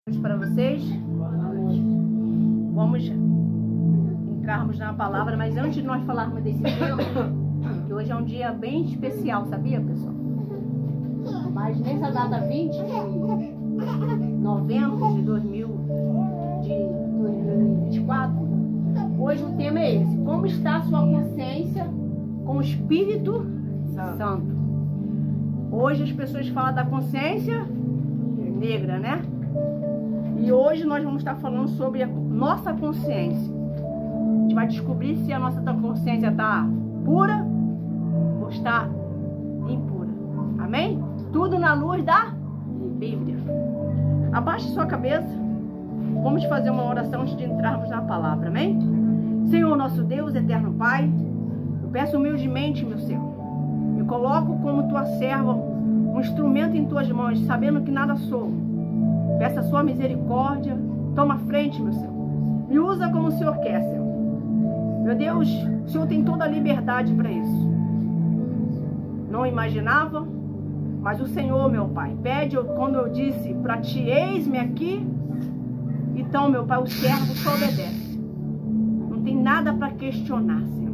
noite para vocês. Vamos entrarmos na palavra, mas antes de nós falarmos desse tema, que hoje é um dia bem especial, sabia, pessoal? Mas nessa data 20 de novembro de 2024, hoje o tema é esse: como está a sua consciência com o Espírito Santo? Hoje as pessoas falam da consciência negra, né? E hoje nós vamos estar falando sobre a nossa consciência. A gente vai descobrir se a nossa consciência está pura ou está impura. Amém? Tudo na luz da Bíblia. Abaixe sua cabeça. Vamos fazer uma oração antes de entrarmos na palavra. Amém? Senhor nosso Deus, eterno Pai, eu peço humildemente, meu Senhor, me coloco como tua serva, um instrumento em tuas mãos, sabendo que nada sou. Peça a sua misericórdia. Toma frente, meu Senhor. Me usa como o Senhor quer, Senhor. Meu Deus, o Senhor tem toda a liberdade para isso. Não imaginava, mas o Senhor, meu Pai, pede, quando eu disse para ti, eis-me aqui. Então, meu Pai, o servo só obedece. Não tem nada para questionar, Senhor.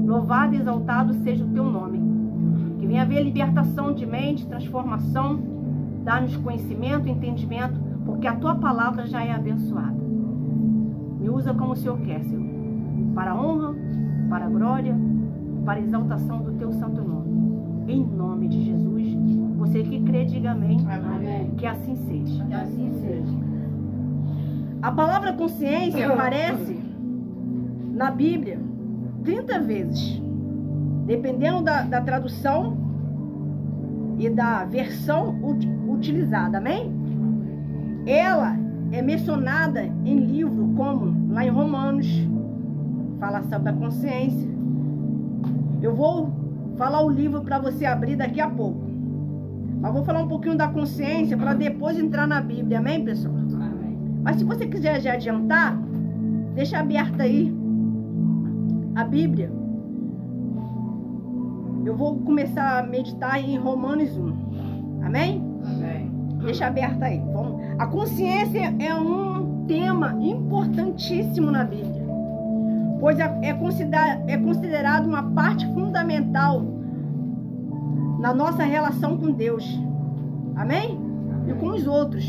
Louvado e exaltado seja o teu nome. Que venha haver libertação de mente, transformação. Dá-nos conhecimento, entendimento, porque a tua palavra já é abençoada. Me usa como o Senhor quer, Senhor, para a honra, para a glória, para a exaltação do teu santo nome. Em nome de Jesus, você que crê, diga amém. Amém. Que assim seja. Que assim seja. A palavra consciência aparece na Bíblia 30 vezes, dependendo da tradução e da versão utilizada, amém? Ela é mencionada em livro como, lá em Romanos, fala sobre a consciência. Eu vou falar o livro para você abrir daqui a pouco. Mas vou falar um pouquinho da consciência para depois entrar na Bíblia, amém, pessoal? Amém. Mas se você quiser já adiantar, deixa aberta aí a Bíblia. Eu vou começar a meditar em Romanos 1. Amém? Amém. Deixa aberta aí. Vamos. A consciência é um tema importantíssimo na Bíblia, pois é considerado uma parte fundamental na nossa relação com Deus. Amém? E com os outros.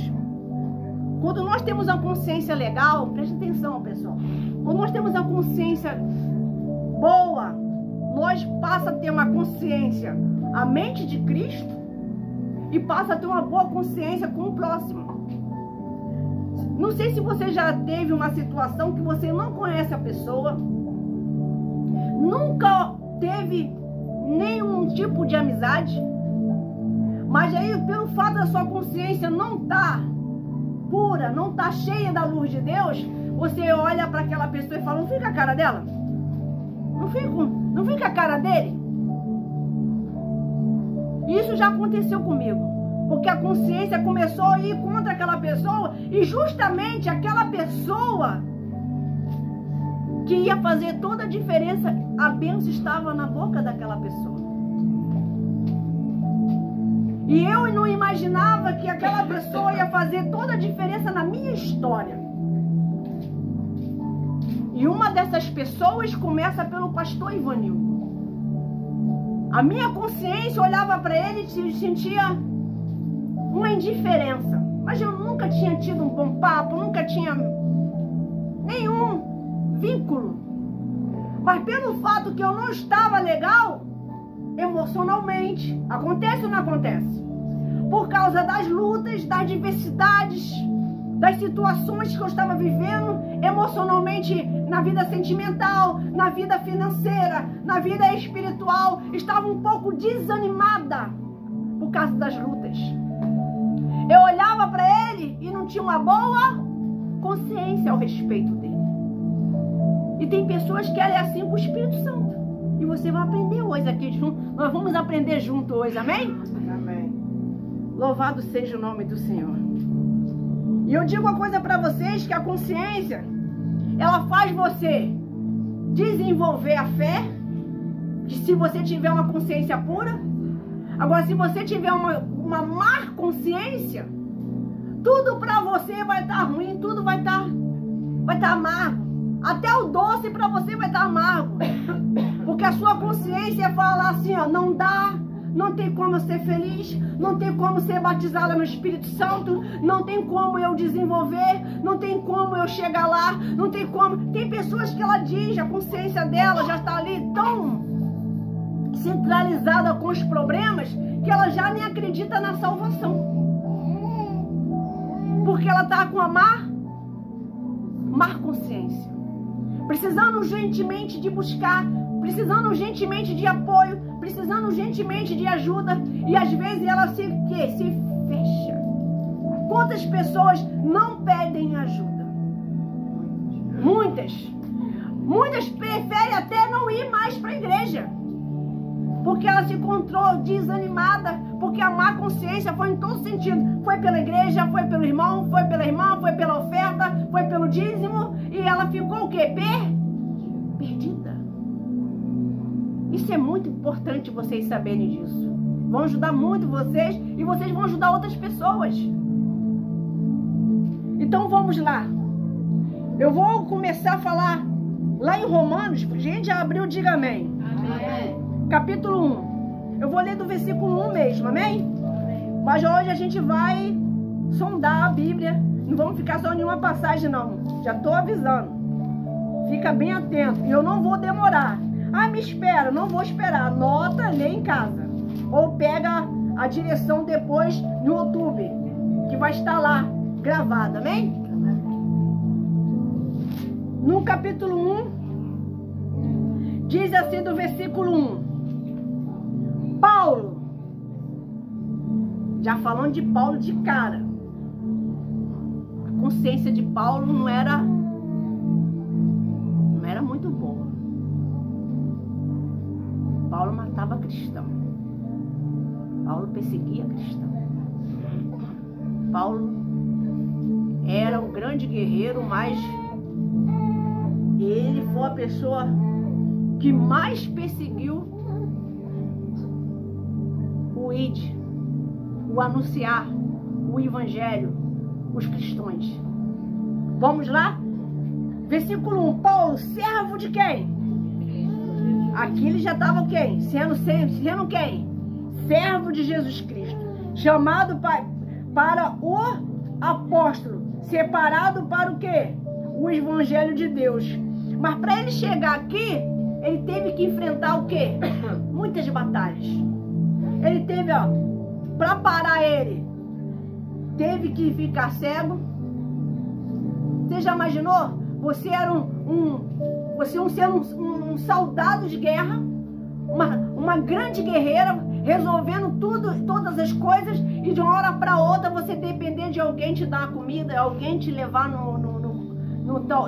Quando nós temos uma consciência legal, preste atenção, pessoal. Quando nós temos uma consciência boa, nós passa a ter uma consciência, a mente de Cristo, e passa a ter uma boa consciência com o próximo. Não sei se você já teve uma situação que você não conhece a pessoa, nunca teve nenhum tipo de amizade, mas aí pelo fato da sua consciência não estar pura, não estar cheia da luz de Deus, você olha para aquela pessoa e fala: não fica a cara dela? Não fica a cara dele? Isso já aconteceu comigo, porque a consciência começou a ir contra aquela pessoa, e justamente aquela pessoa que ia fazer toda a diferença, a bênção estava na boca daquela pessoa. E eu não imaginava que aquela pessoa ia fazer toda a diferença na minha história. E uma dessas pessoas começa pelo pastor Ivanildo. A minha consciência olhava para ele e sentia uma indiferença. Mas eu nunca tinha tido um bom papo, nunca tinha nenhum vínculo. Mas pelo fato que eu não estava legal, emocionalmente, acontece ou não acontece? Por causa das lutas, das diversidades, das situações que eu estava vivendo emocionalmente, na vida sentimental, na vida financeira, na vida espiritual, estava um pouco desanimada por causa das lutas. Eu olhava para ele e não tinha uma boa consciência ao respeito dele. E tem pessoas que ela é assim com o Espírito Santo. E você vai aprender hoje aqui junto. Nós vamos aprender junto hoje, amém? Amém. Louvado seja o nome do Senhor. E eu digo uma coisa para vocês, que a consciência, ela faz você desenvolver a fé, se você tiver uma consciência pura. Agora, se você tiver uma má consciência, tudo para você vai estar ruim, tudo vai estar amargo. Até o doce para você vai estar amargo. Porque a sua consciência fala assim, ó, não dá, não tem como eu ser feliz, não tem como ser batizada no Espírito Santo, não tem como eu desenvolver, não tem como eu chegar lá, não tem como. Tem pessoas que ela diz, a consciência dela já está ali tão centralizada com os problemas que ela já nem acredita na salvação. Porque ela está com a má consciência. Precisando urgentemente de buscar, precisando urgentemente de apoio, precisando urgentemente de ajuda. E às vezes ela se fecha. Quantas pessoas não pedem ajuda? Muitas preferem até não ir mais para a igreja. Porque ela se encontrou desanimada, porque a má consciência foi em todo sentido. Foi pela igreja, foi pelo irmão, foi pela irmã, foi pela oferta, foi pelo dízimo. E ela ficou o quê? Perdida. Isso é muito importante vocês saberem disso. Vão ajudar muito vocês e vocês vão ajudar outras pessoas. Então vamos lá. Eu vou começar a falar lá em Romanos. Gente, já abriu, diga amém. Amém. Capítulo 1. Eu vou ler do versículo 1 mesmo, amém? Mas hoje a gente vai sondar a Bíblia. Não vamos ficar só em uma passagem, não. Já estou avisando. Fica bem atento. E eu não vou demorar. Ah, me espera. Não vou esperar. Anota, lê em casa. Ou pega a direção depois no YouTube, que vai estar lá gravada, amém? No capítulo 1, diz assim do versículo 1. Paulo, já falando de Paulo de cara, a consciência de Paulo não era muito boa. Paulo matava cristão. Paulo perseguia cristão. Paulo era um grande guerreiro, mas ele foi a pessoa que mais perseguiu o id, o anunciar, o evangelho, os cristãos. Vamos lá? Versículo 1. Paulo, servo de quem? Aqui ele já estava quem? Sendo quem? Servo de Jesus Cristo. Chamado para o apóstolo. Separado para o quê? O evangelho de Deus. Mas para ele chegar aqui, ele teve que enfrentar o quê? Muitas batalhas. Ele teve, para parar ele, teve que ficar cego. Você já imaginou? Você era um soldado de guerra, uma grande guerreira, resolvendo todas as coisas, e de uma hora para outra você depender de alguém te dar comida, alguém te levar no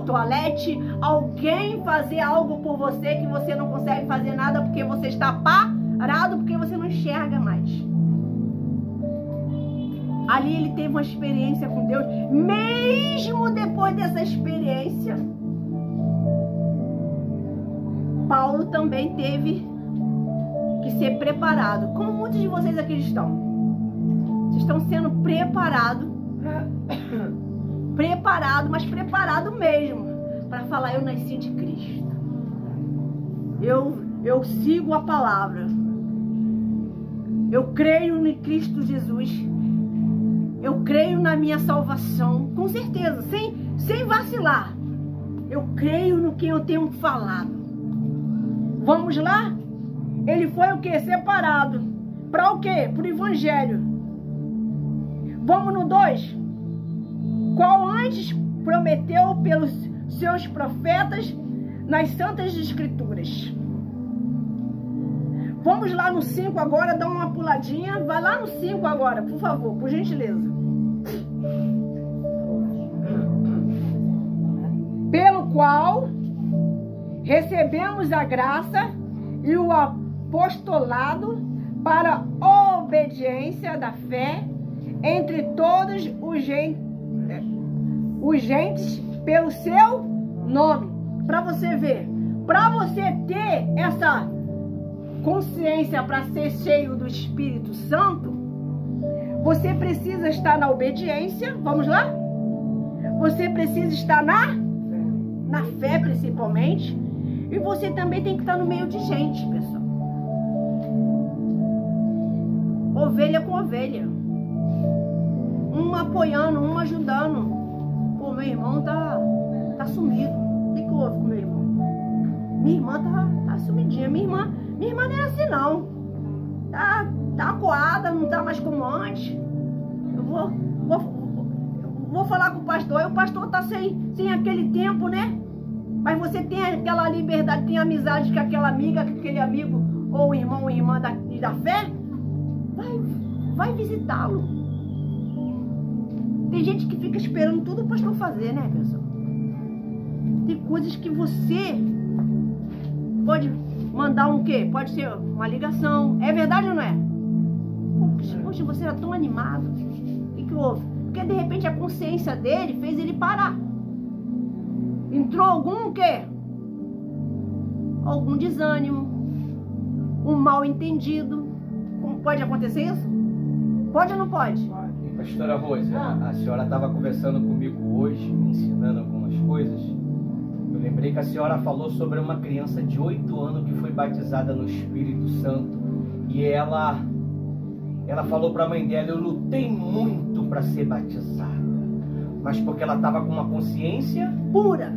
toalete, alguém fazer algo por você que você não consegue fazer nada porque você está parado, porque você não enxerga mais. Ali ele teve uma experiência com Deus. Mesmo depois dessa experiência, Paulo também teve que ser preparado. Como muitos de vocês aqui estão. Vocês estão sendo preparados. Mas preparado mesmo. Para falar, eu nasci de Cristo. Eu sigo a palavra. Eu creio em Cristo Jesus. Eu creio na minha salvação. Com certeza, sem vacilar. Eu creio no que eu tenho falado. Vamos lá? Ele foi o quê? Separado. Para o quê? Para o evangelho. Vamos no 2. Qual antes prometeu pelos seus profetas nas santas escrituras. Vamos lá no 5 agora, dá uma puladinha. Vai lá no 5 agora, por favor, por gentileza. Pelo qual recebemos a graça e o apostolado para a obediência da fé entre todos os gentes pelo seu nome. Para você ver, para você ter essa consciência, para ser cheio do Espírito Santo, Você precisa estar na obediência. Vamos lá? Você precisa estar na fé, principalmente. E você também tem que estar no meio de gente, pessoal. Ovelha com ovelha. Uma apoiando, uma ajudando. Pô, meu irmão tá sumido. O que houve com meu irmão? Minha irmã tá sumidinha. Minha irmã não é assim, não. Tá acuada, não tá mais como antes. Eu vou falar com o pastor. E o pastor tá sem aquele tempo, né? Mas você tem aquela liberdade, tem amizade com aquela amiga, com aquele amigo, ou irmão ou irmã da fé. Vai visitá-lo. Tem gente que fica esperando tudo o pastor fazer, né, pessoal? Tem coisas que você pode mandar um quê? Pode ser uma ligação. É verdade ou não é? Poxa, você era tão animado. O que houve? Porque de repente a consciência dele fez ele parar. Entrou algum quê? Algum desânimo. Um mal entendido. Pode acontecer isso? Pode ou não pode? Pastora Rose, a senhora estava conversando comigo hoje, me ensinando algumas coisas. Eu lembrei que a senhora falou sobre uma criança de 8 anos que foi batizada no Espírito Santo. E ela falou para a mãe dela: eu lutei muito para ser batizada. Mas porque ela estava com uma consciência pura.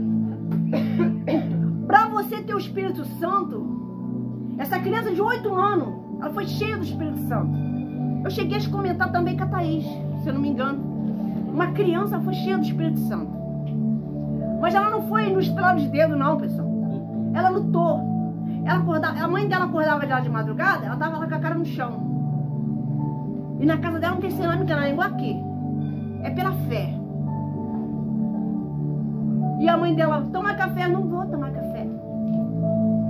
Para você ter o Espírito Santo, essa criança de 8 anos, ela foi cheia do Espírito Santo. Eu cheguei a comentar também com a Thaís, se eu não me engano. Uma criança foi cheia do Espírito Santo. Mas ela não foi no estralo de dedo, não, pessoal. Ela lutou. Ela acordava, a mãe dela acordava dela de madrugada, ela tava lá com a cara no chão. E na casa dela não tem cerâmica na língua aqui. É pela fé. E a mãe dela: toma café. Não vou tomar café.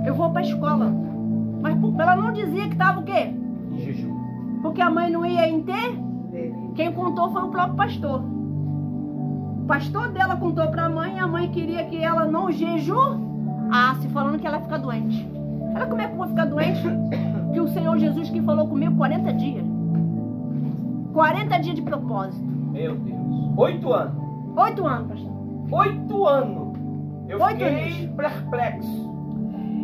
Eu vou para a escola. Mas ela não dizia que estava o quê? em jejum. Porque a mãe não ia entender. Quem contou foi o próprio pastor. O pastor dela contou para a mãe, e a mãe queria que ela não jejuasse, falando que ela ia ficar doente. Ela, como é que eu vou ficar doente? Que o Senhor Jesus que falou comigo 40 dias. 40 dias de propósito. Meu Deus. 8 anos. 8 anos, pastor. 8 anos. Eu 8 fiquei perplexo.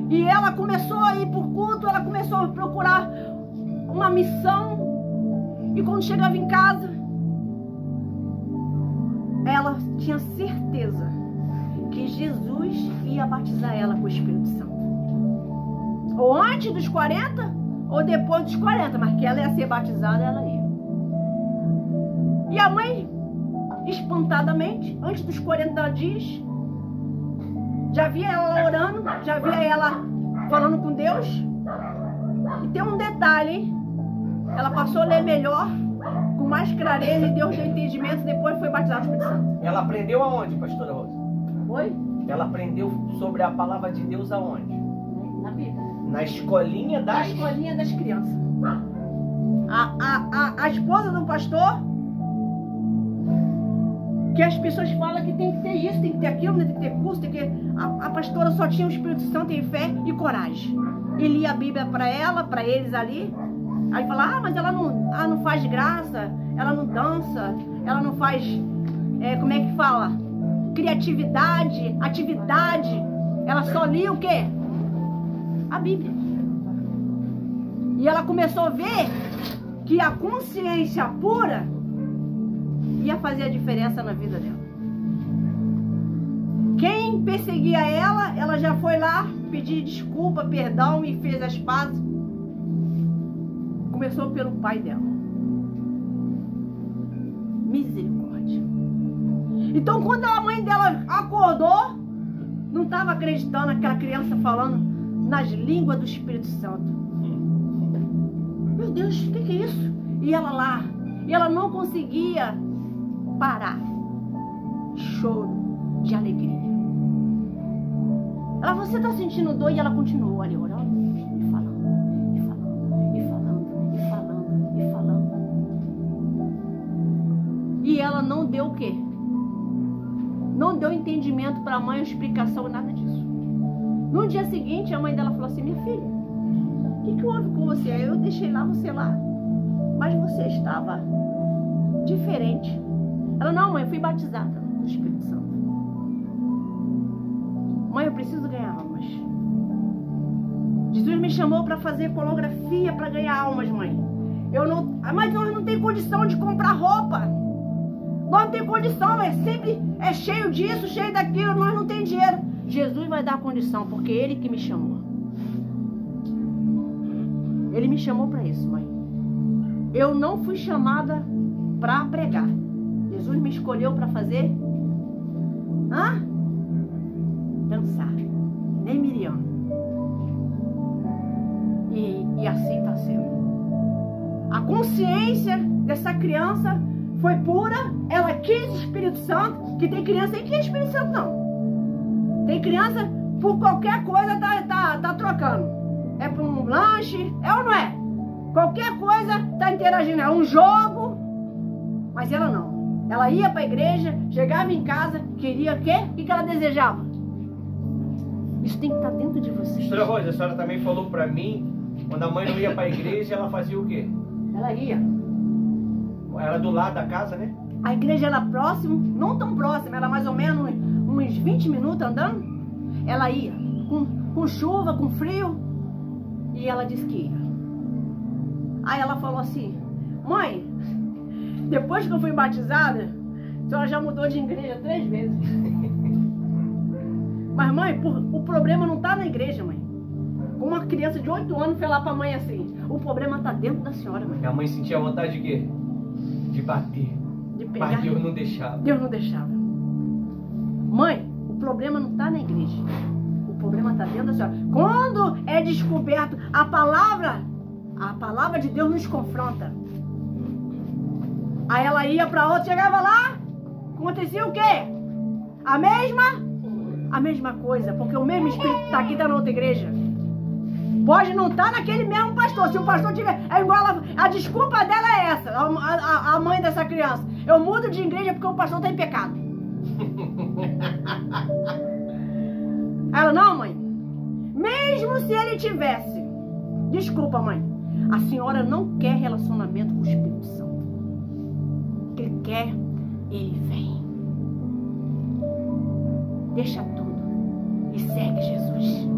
E ela começou a ir por culto, ela começou a procurar uma missão. E quando chegava em casa, ela tinha certeza que Jesus ia batizar ela com o Espírito Santo. Ou antes dos 40, ou depois dos 40, mas que ela ia ser batizada, ela ia. E a mãe, espantadamente, antes dos 40 dias, já via ela orando, já via ela falando com Deus. E tem um detalhe, hein? Ela passou a ler melhor, com mais clareza, e Deus deu entendimento, depois foi batizada no Espírito Santo. Ela aprendeu aonde, pastora Rosa? Foi? Ela aprendeu sobre a palavra de Deus aonde? Na Bíblia. Na escolinha das... Na escolinha das crianças. A esposa do pastor, que as pessoas falam que tem que ter isso, tem que ter aquilo, tem que ter curso, tem que ter... A pastora só tinha o Espírito Santo e fé e coragem. E lia a Bíblia para ela, para eles ali. Aí fala: mas ela não faz graça, ela não dança, ela não faz, como é que fala? Criatividade, atividade. Ela só lia o quê? A Bíblia. E ela começou a ver que a consciência pura ia fazer a diferença na vida dela. Quem perseguia ela já foi lá pedir desculpa, perdão e fez as pazes. Começou pelo pai dela. Misericórdia. Então, quando a mãe dela acordou, não estava acreditando naquela criança falando nas línguas do Espírito Santo. Meu Deus, o que é isso? E ela lá, e ela não conseguia parar. Choro de alegria. Ela: você está sentindo dor? E ela continuou ali orando. E ela não deu o quê? Não deu entendimento para a mãe, explicação, nada disso. No dia seguinte, a mãe dela falou assim: minha filha, o que houve com você? Eu deixei lá, você lá. Mas você estava diferente. Ela, não, mãe, eu fui batizada no Espírito Santo. Mãe, eu preciso ganhar almas. Jesus me chamou para fazer coreografia para ganhar almas, mãe. Mas nós não temos condição de comprar roupa. Nós não temos condição, sempre é cheio disso, cheio daquilo, nós não temos dinheiro. Jesus vai dar condição, porque Ele que me chamou. Ele me chamou para isso, mãe. Eu não fui chamada para pregar. Jesus me escolheu para fazer dançar. Nem Miriam. E assim está sendo. A consciência dessa criança foi pura. Ela quis o Espírito Santo. Que tem criança aí que quer Espírito Santo, não. Tem criança, por qualquer coisa, tá trocando. É por um lanche, é ou não é? Qualquer coisa tá interagindo. É um jogo. Mas ela não. Ela ia para a igreja, chegava em casa, queria o quê? O que ela desejava? Isso tem que estar dentro de você. Pastora Rosa, a senhora também falou para mim, quando a mãe não ia para a igreja, ela fazia o quê? Ela ia. Era do lado da casa, né? A igreja era próximo, não tão próxima, era mais ou menos uns 20 minutos andando. Ela ia, com chuva, com frio, e ela disse que ia. Aí ela falou assim, mãe, depois que eu fui batizada, a senhora já mudou de igreja 3 vezes. Mas mãe, o problema não está na igreja, mãe. Uma criança de 8 anos foi lá para a mãe assim, o problema está dentro da senhora, mãe. E a mãe sentia vontade de quê? De bater. De pegar. Mas Deus não deixava. Deus não deixava. Mãe, o problema não está na igreja. O problema está dentro da senhora. Quando é descoberto a palavra de Deus nos confronta. Aí ela ia para outra, chegava lá, acontecia o quê? A mesma coisa, porque o mesmo Espírito está aqui, está na outra igreja. Pode não estar naquele mesmo pastor. Se o pastor tiver, é igual a desculpa dela é essa, a mãe dessa criança. Eu mudo de igreja porque o pastor está em pecado. Ela, não, mãe. Mesmo se ele tivesse, desculpa, mãe, a senhora não quer relacionamento com o Espírito Santo. O que ele quer, ele vem. Deixa tudo e segue Jesus.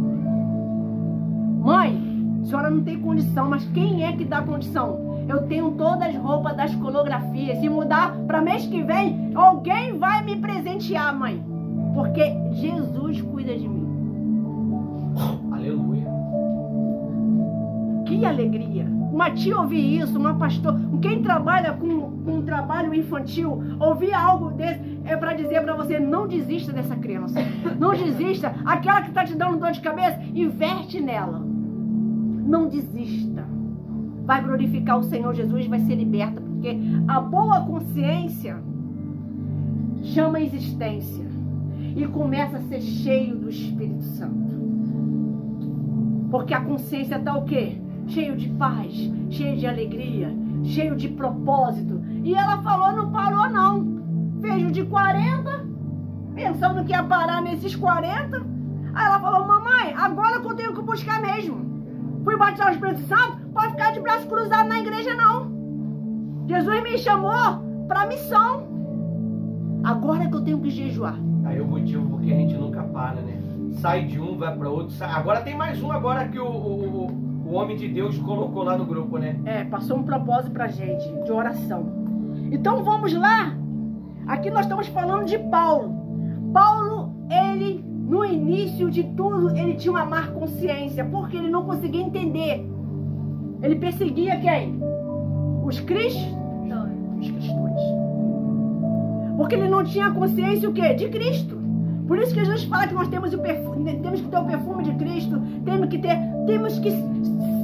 Mãe, a senhora não tem condição, mas quem é que dá condição? Eu tenho todas as roupas das coreografias. Se mudar para mês que vem, alguém vai me presentear, mãe. Porque Jesus cuida de mim. Aleluia. Que alegria. Uma tia ouvir isso, uma pastora, quem trabalha com trabalho infantil, ouvir algo desse, é para dizer para você, não desista dessa criança. Não desista. Aquela que está te dando dor de cabeça, investe nela. Não desista. Vai glorificar o Senhor Jesus, vai ser liberta, porque a boa consciência chama a existência e começa a ser cheio do Espírito Santo. Porque a consciência está o quê? Cheio de paz, cheio de alegria, cheio de propósito. E ela falou, não parou não. Fez o de 40, pensando que ia parar nesses 40. Aí ela falou, mamãe, agora que eu tenho que buscar mesmo. Fui batizar o Espírito Santo, pode ficar de braço cruzado na igreja não. Jesus me chamou para missão. Agora é que eu tenho que jejuar. Aí o motivo porque a gente nunca para, né? Sai de um, vai para outro. Sai. Agora tem mais um agora que o homem de Deus colocou lá no grupo, né? É, passou um propósito pra gente, de oração. Então vamos lá. Aqui nós estamos falando de Paulo. Paulo, ele, no início de tudo, ele tinha uma má consciência, porque ele não conseguia entender. Ele perseguia quem? Os cristãos. Porque ele não tinha consciência o quê? De Cristo. Por isso que Jesus fala que nós temos que ter o perfume de Cristo, temos que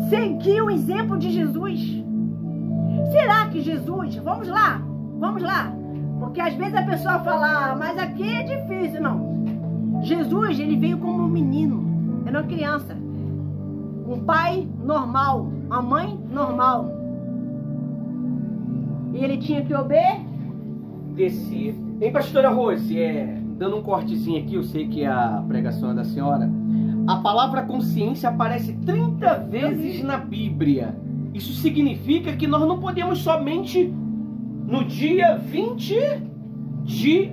seguir o exemplo de Jesus. Será que Jesus, vamos lá, porque às vezes a pessoa fala, mas aqui é difícil, não. Jesus, ele veio como um menino, era uma criança, um pai normal, uma mãe normal, e ele tinha que obedecer. Hein, pastora Rose, dando um cortezinho aqui, eu sei que a pregação é da senhora. A palavra consciência aparece 30 vezes na Bíblia. Isso significa que nós não podemos somente no dia 20 de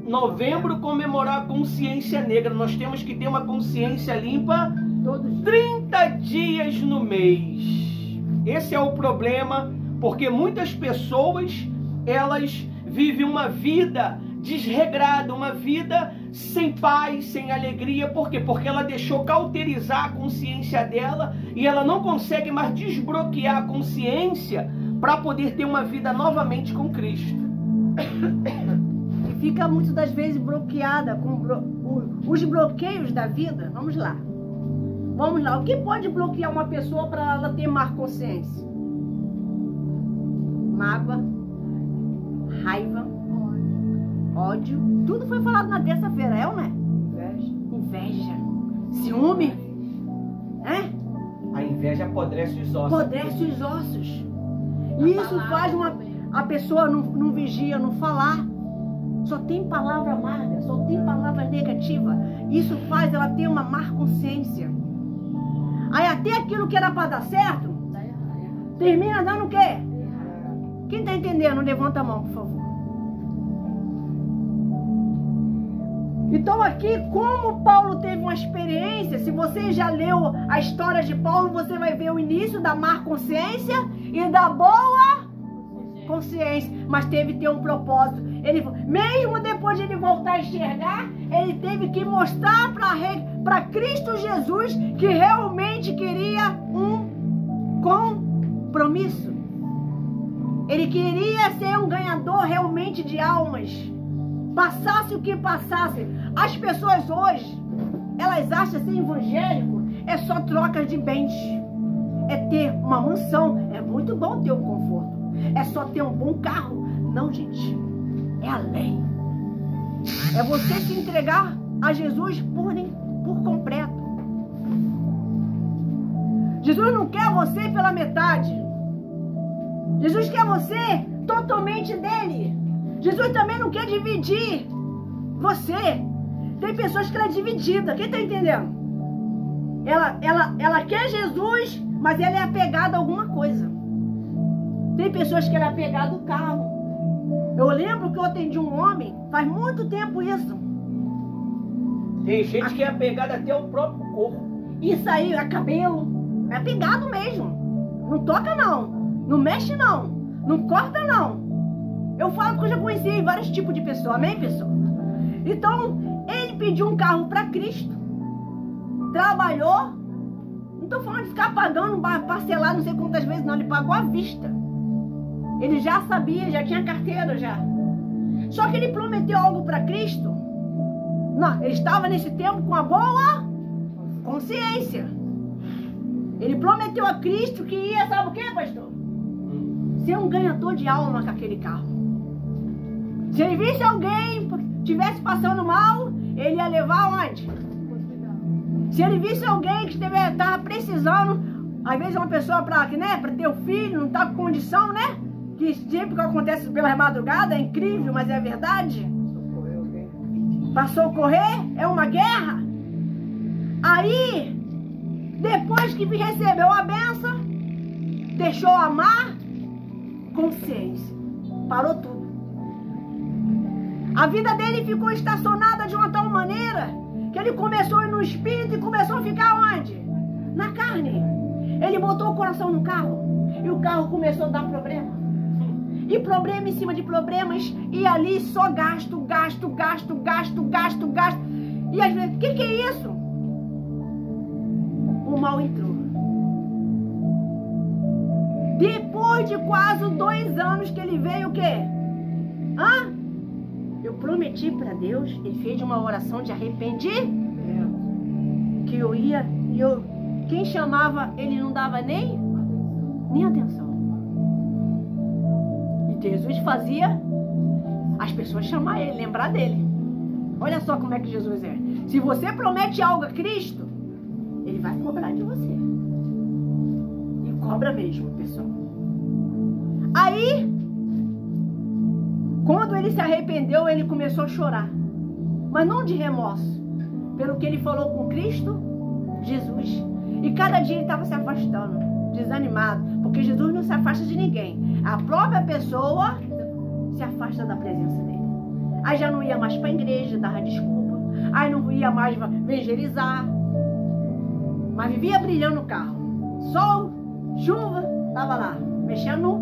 novembro, comemorar a consciência negra. Nós temos que ter uma consciência limpa Todos. 30 dias no mês. Esse é o problema, porque muitas pessoas, elas vivem uma vida desregrada, uma vida sem paz, sem alegria. Por quê? Porque ela deixou cauterizar a consciência dela e ela não consegue mais desbloquear a consciência para poder ter uma vida novamente com Cristo. E fica muitas das vezes bloqueada com os bloqueios da vida. Vamos lá. Vamos lá. O que pode bloquear uma pessoa para ela ter má consciência? Mágoa, raiva, ódio. Tudo foi falado na terça-feira, é ou não é? Inveja. Ciúme. É? A inveja apodrece os ossos. Apodrece os ossos. E isso faz a pessoa não vigia, não falar. Só tem palavra amarga, só tem palavra negativa. Isso faz ela ter uma má consciência. Aí até aquilo que era para dar certo, termina dando o quê? Quem está entendendo? Levanta a mão, por favor. Então aqui, como Paulo teve uma experiência, se você já leu a história de Paulo, você vai ver o início da má consciência e da boa consciência. Mas teve que ter um propósito. Ele, mesmo depois de ele voltar a enxergar, ele teve que mostrar para Cristo Jesus que realmente queria um compromisso. Ele queria ser um ganhador realmente de almas. Passasse o que passasse. As pessoas hoje, elas acham ser evangélico é só troca de bens. É ter uma mansão. É muito bom ter um conforto. É só ter um bom carro. Não, gente. É além. É você se entregar a Jesus por completo. Jesus não quer você pela metade. Jesus quer você totalmente dele. Jesus também não quer dividir você. Tem pessoas que ela é dividida. Quem está entendendo? Ela quer Jesus, mas ela é apegada a alguma coisa. Tem pessoas que ela é apegada ao carro. Eu lembro que eu atendi um homem, faz muito tempo isso. Tem gente que é apegada até ao próprio corpo. Isso aí, é cabelo. É apegado mesmo. Não toca não. Não mexe não. Não corta não. Eu falo que eu já conheci vários tipos de pessoas. Amém, pessoal? Então, ele pediu um carro para Cristo. Trabalhou. Não estou falando de ficar pagando, parcelar não sei quantas vezes não. Ele pagou à vista. Ele já sabia, já tinha carteira já. Só que ele prometeu algo para Cristo. Não, ele estava nesse tempo com a boa consciência. Ele prometeu a Cristo que ia, sabe o que, pastor? Ser um ganhador de alma com aquele carro. Se ele visse alguém estivesse passando mal, ele ia levar onde? Se ele visse alguém que estava precisando, às vezes uma pessoa para ter o filho, não está com condição, né? Que sempre que acontece pela madrugada, é incrível, mas é verdade. Para socorrer, é uma guerra. Aí, depois que recebeu a bênção, deixou a má consciência. Parou tudo. A vida dele ficou estacionada de uma tal maneira que ele começou a ir no espírito e começou a ficar onde? Na carne. Ele botou o coração no carro e o carro começou a dar problema. E problema em cima de problemas, e ali só gasto. E às vezes, o que é isso? O mal entrou. Depois de quase 2 anos que ele veio o quê? Eu prometi para Deus, ele fez uma oração de arrependimento, que eu ia, quem chamava, ele não dava nem atenção. Jesus fazia as pessoas chamar ele, lembrar dele. Olha só como é que Jesus é. Se você promete algo a Cristo, ele vai cobrar de você. E cobra mesmo, pessoal. Aí, quando ele se arrependeu, ele começou a chorar. Mas não de remorso. Pelo que ele falou com Cristo, Jesus. E cada dia ele estava se afastando, desanimado. Porque Jesus não se afasta de ninguém. A própria pessoa se afasta da presença dele. Aí já não ia mais para a igreja, dava desculpa. Aí não ia mais evangelizar. Mas vivia brilhando o carro. Sol, chuva, estava lá, mexendo no...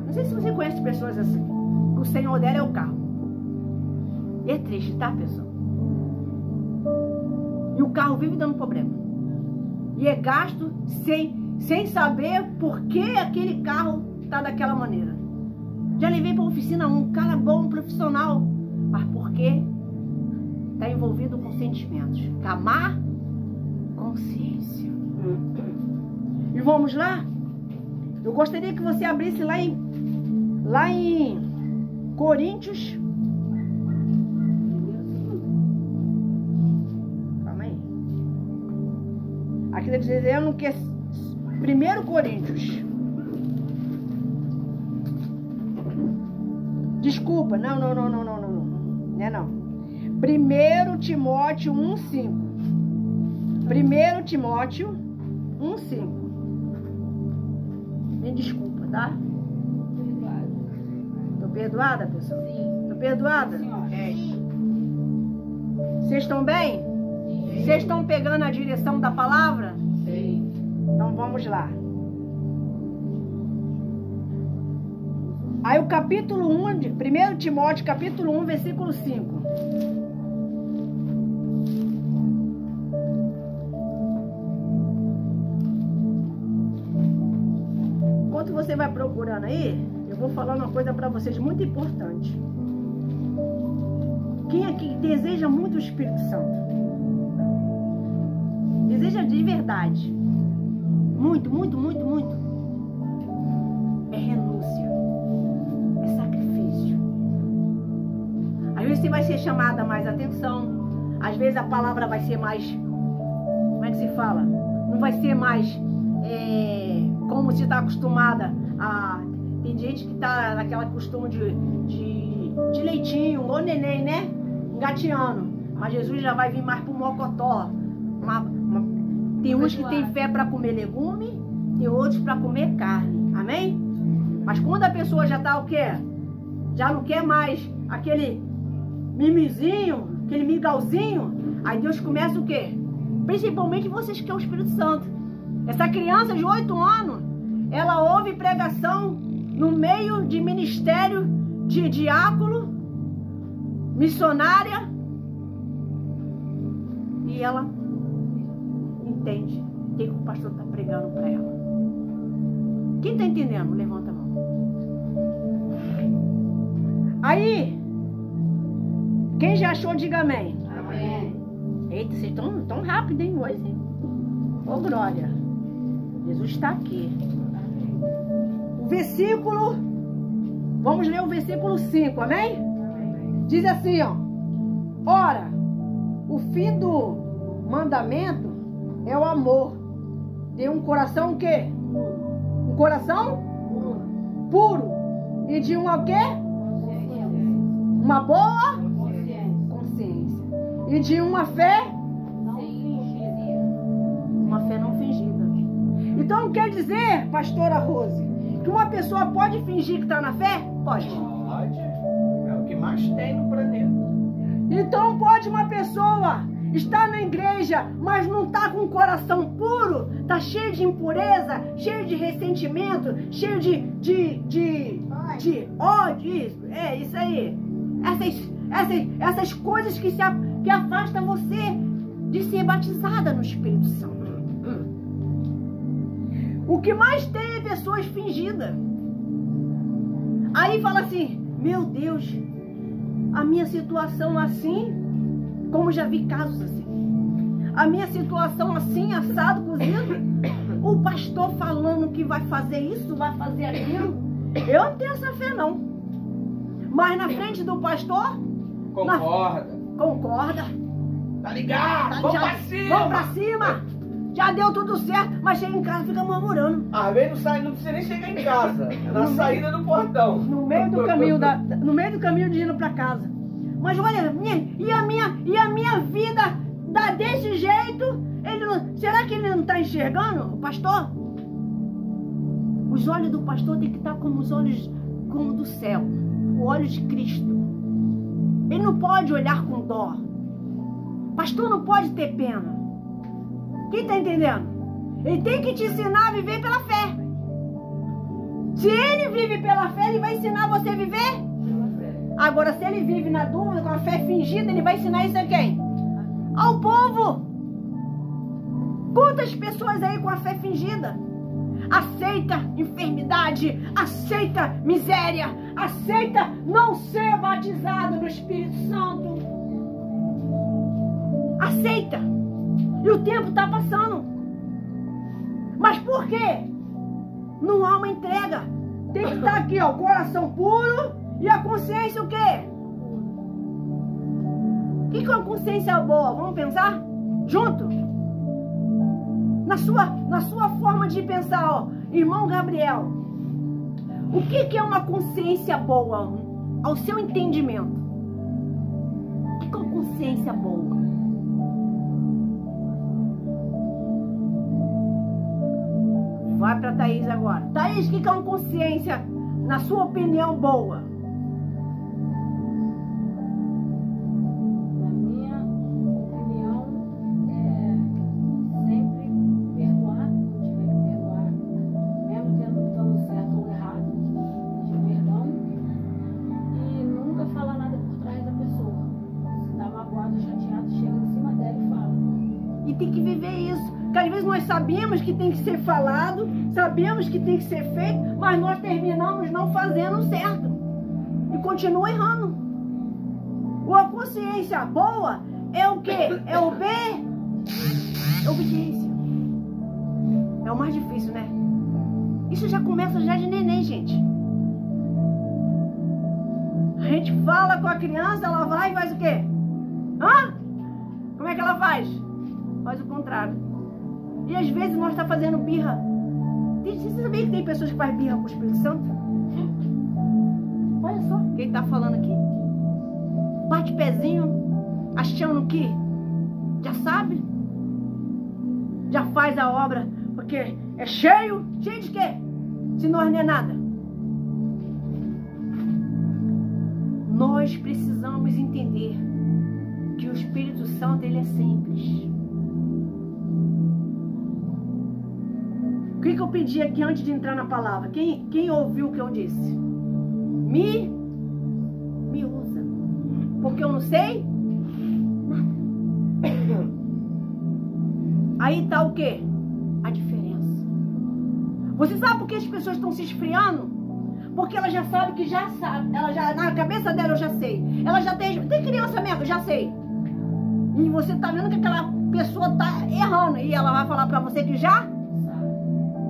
Não sei se você conhece pessoas assim. O senhor dela é o carro. E é triste, tá, pessoal? E o carro vive dando problema. E é gasto sem saber por que aquele carro está daquela maneira. Já levei para a oficina um cara bom, profissional. Mas por quê? Está envolvido com sentimentos. Camar consciência. E vamos lá? Eu gostaria que você abrisse lá em Coríntios. Calma aí. Aqui está dizendo que é 1 Coríntios. Desculpa, não. Não é não. 1 Timóteo 1,5. 1 Timóteo 1,5. Me desculpa, tá? Tô perdoada, pessoal? Sim. Tô perdoada? É. Vocês estão bem? Vocês estão pegando a direção da palavra? Sim. Então vamos lá. Aí o capítulo 1, 1 Timóteo, capítulo 1, versículo 5. Enquanto você vai procurando aí, eu vou falar uma coisa para vocês muito importante. Quem aqui deseja muito o Espírito Santo? Deseja de verdade. Muito. É renúncia. É sacrifício. Às vezes você vai ser chamada mais atenção. Às vezes a palavra vai ser mais... Como é que se fala? Não vai ser mais... como se está acostumada a... Tem gente que está naquela costume de leitinho, ou neném, né? Engateando. Mas Jesus já vai vir mais pro mocotó. Tem uns que tem fé para comer legume, tem outros para comer carne. Amém? Mas quando a pessoa já está o quê? Já não quer mais aquele mimizinho, aquele migalzinho, aí Deus começa o quê? Principalmente vocês que é o Espírito Santo. Essa criança de 8 anos, ela ouve pregação no meio de ministério de diácono, missionária, e ela entende o que o pastor está pregando para ela. Quem está entendendo? Levanta a mão. Aí, quem já achou, diga amém. Amém. Eita, vocês estão tão rápido, hein, hoje? Ô, glória. Jesus está aqui. O versículo, vamos ler o versículo 5, amém? Amém. Diz assim, ó. Ora, o fim do mandamento é o amor. De um coração o quê? Um coração puro. E de uma o quê? Uma boa consciência. E de uma fé não fingida. Então quer dizer, pastora Rose, que uma pessoa pode fingir que está na fé? Pode. Pode. É o que mais tem no planeta. Então pode uma pessoa estar na igreja, mas não está com o coração puro, está cheio de impureza, cheio de ressentimento, cheio de ódio, isso aí. Essas coisas que afastam você de ser batizada no Espírito Santo. O que mais tem é pessoas fingidas. Aí fala assim, meu Deus, a minha situação assim, como já vi casos assim, a minha situação assim, assado, cozido, o pastor falando que vai fazer isso, vai fazer aquilo, eu não tenho essa fé não. Mas na frente do pastor, concorda. Tá ligado? Vamos pra cima. Já deu tudo certo, mas chega em casa e fica murmurando. Às vezes não precisa nem chegar em casa. É na saída do portão. No meio do caminho de indo pra casa. Mas olha, e a minha vida dá desse jeito? Será que ele não está enxergando, o pastor? Os olhos do pastor tem que estar como os olhos como do céu. o olho de Cristo. Ele não pode olhar com dó. Pastor não pode ter pena. Quem está entendendo? Ele tem que te ensinar a viver pela fé. Se ele vive pela fé, ele vai ensinar você a viver. Agora, se ele vive na dúvida, com a fé fingida, ele vai ensinar isso a quem? Ao povo. Quantas pessoas aí com a fé fingida aceita enfermidade, aceita miséria, aceita não ser batizado no Espírito Santo? Aceita. E o tempo está passando. Mas por quê? Não há uma entrega. Tem que estar aqui, ó, o coração puro e a consciência o quê? O que é uma consciência boa? Vamos pensar? Junto? Na sua forma de pensar, ó, irmão Gabriel, o que é uma consciência boa? Ao seu entendimento. O que é uma consciência boa? Vai para Thaís agora. Thaís, o que é uma consciência, na sua opinião, boa? Na minha opinião, é sempre perdoar, não tiver que perdoar, mesmo estando certo ou errado, pedir perdão e nunca falar nada por trás da pessoa. Se está magoado, chateado, chega em cima dela e fala. E tem que viver isso. Porque às vezes nós sabemos que tem que ser falado, sabemos que tem que ser feito, mas nós terminamos não fazendo certo. E continua errando. A consciência boa é o quê? É obediência. É o mais difícil, né? Isso já começa já de neném, gente. A gente fala com a criança, ela vai e faz o quê? Hã? Como é que ela faz? Faz o contrário. E às vezes nós estamos fazendo birra. Você sabia que tem pessoas que fazem birra com o Espírito Santo? Olha só quem está falando aqui. Bate pezinho, achando que já sabe. Já faz a obra, porque é cheio. Cheio de quê? Se nós não é nada. Nós precisamos entender que o Espírito Santo, ele é simples. O que eu pedi aqui antes de entrar na palavra? Quem ouviu o que eu disse? Me usa. Porque eu não sei nada. Aí tá o quê? A diferença. Você sabe por que as pessoas estão se esfriando? Porque ela já sabe que já sabe. Ela já, na cabeça dela eu já sei. Ela já tem criança mesmo, eu já sei. E você tá vendo que aquela pessoa tá errando. E ela vai falar pra você que já?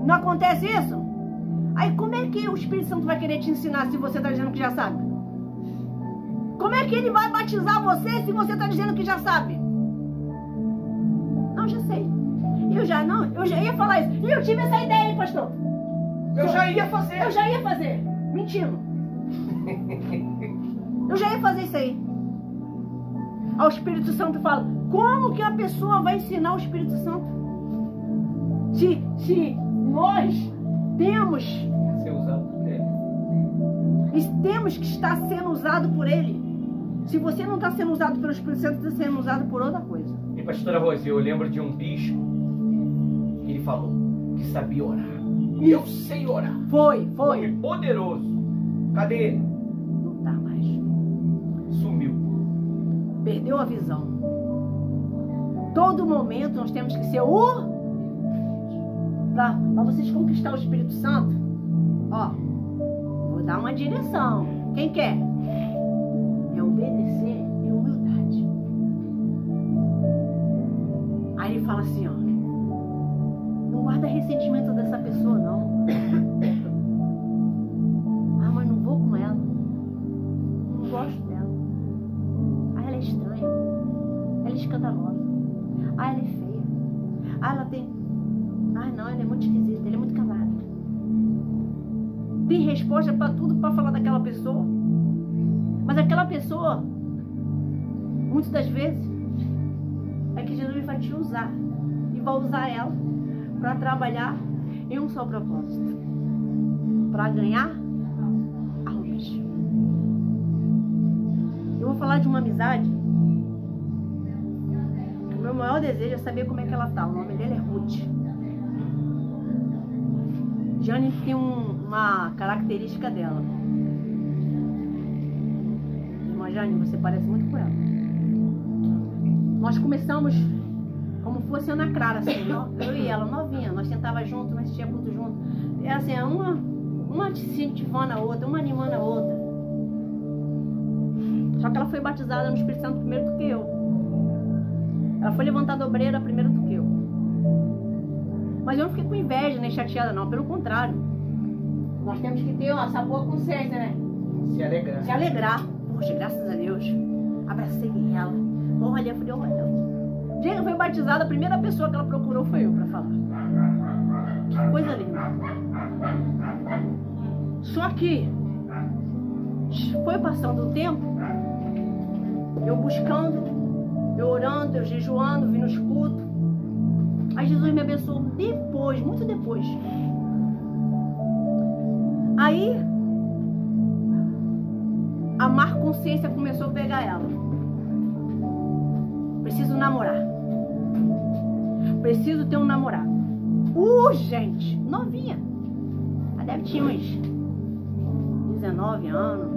Não acontece isso? Aí como é que o Espírito Santo vai querer te ensinar se você está dizendo que já sabe? Como é que ele vai batizar você se você está dizendo que já sabe? Não, já sei. Eu já ia falar isso. E eu tive essa ideia, hein, pastor? Eu já ia fazer. Mentindo. Eu já ia fazer isso aí. Aí o Espírito Santo fala, como que a pessoa vai ensinar o Espírito Santo? Se nós temos ser usado por ele. E temos que estar sendo usado por ele. Se você não está sendo usado pelo Espírito Santo, está sendo usado por outra coisa. E pastora Rosi, eu lembro de um bispo que ele falou que sabia orar. E eu sei orar. Foi. Poderoso. Cadê ele? Não está mais. Sumiu. Perdeu a visão. Todo momento nós temos que ser para vocês conquistar o Espírito Santo, ó, vou dar uma direção. Quem quer? É obedecer e humildade. Aí ele fala assim, ó, não guarda ressentimento dessa pessoa, não. Ah, mas não vou com ela. Não gosto dela. Ah, ela é estranha. Ela é escandalosa. Ah, ela é feia. Ah, ela tem... Ah, não, ele é muito esquisito, ele é muito calado. Tem resposta para tudo para falar daquela pessoa. Mas aquela pessoa, muitas das vezes, é que Jesus vai te usar. E vai usar ela para trabalhar em um só propósito. Para ganhar almas. falar de uma amizade. O meu maior desejo é saber como é que ela tá. O nome dele é Ruth. Jane tem uma característica dela. Irmã Jane, você parece muito com ela. Nós começamos como fosse Ana Clara, assim, eu e ela, novinha. Nós sentava junto, nós assistia muito junto. É assim, uma incentivando a outra, uma animando a outra. Só que ela foi batizada no Espírito Santo primeiro do que eu. Ela foi levantada obreira primeiro do que eu. Mas eu não fiquei com inveja nem chateada, não. Pelo contrário. Nós temos que ter essa boa consciência, né? Se alegrar. Se alegrar. Poxa, graças a Deus. Abracei ela. Olha, eu falei, olha. O dia que eu fui batizada, a primeira pessoa que ela procurou foi eu pra falar. Que coisa linda. Só que foi passando o tempo, eu buscando, eu orando, eu jejuando, vindo nos cultos. Aí Jesus me abençoou depois, muito depois. Aí a má consciência começou a pegar ela. Preciso namorar. Preciso ter um namorado. Gente, novinha. Ela deve ter uns 19 anos.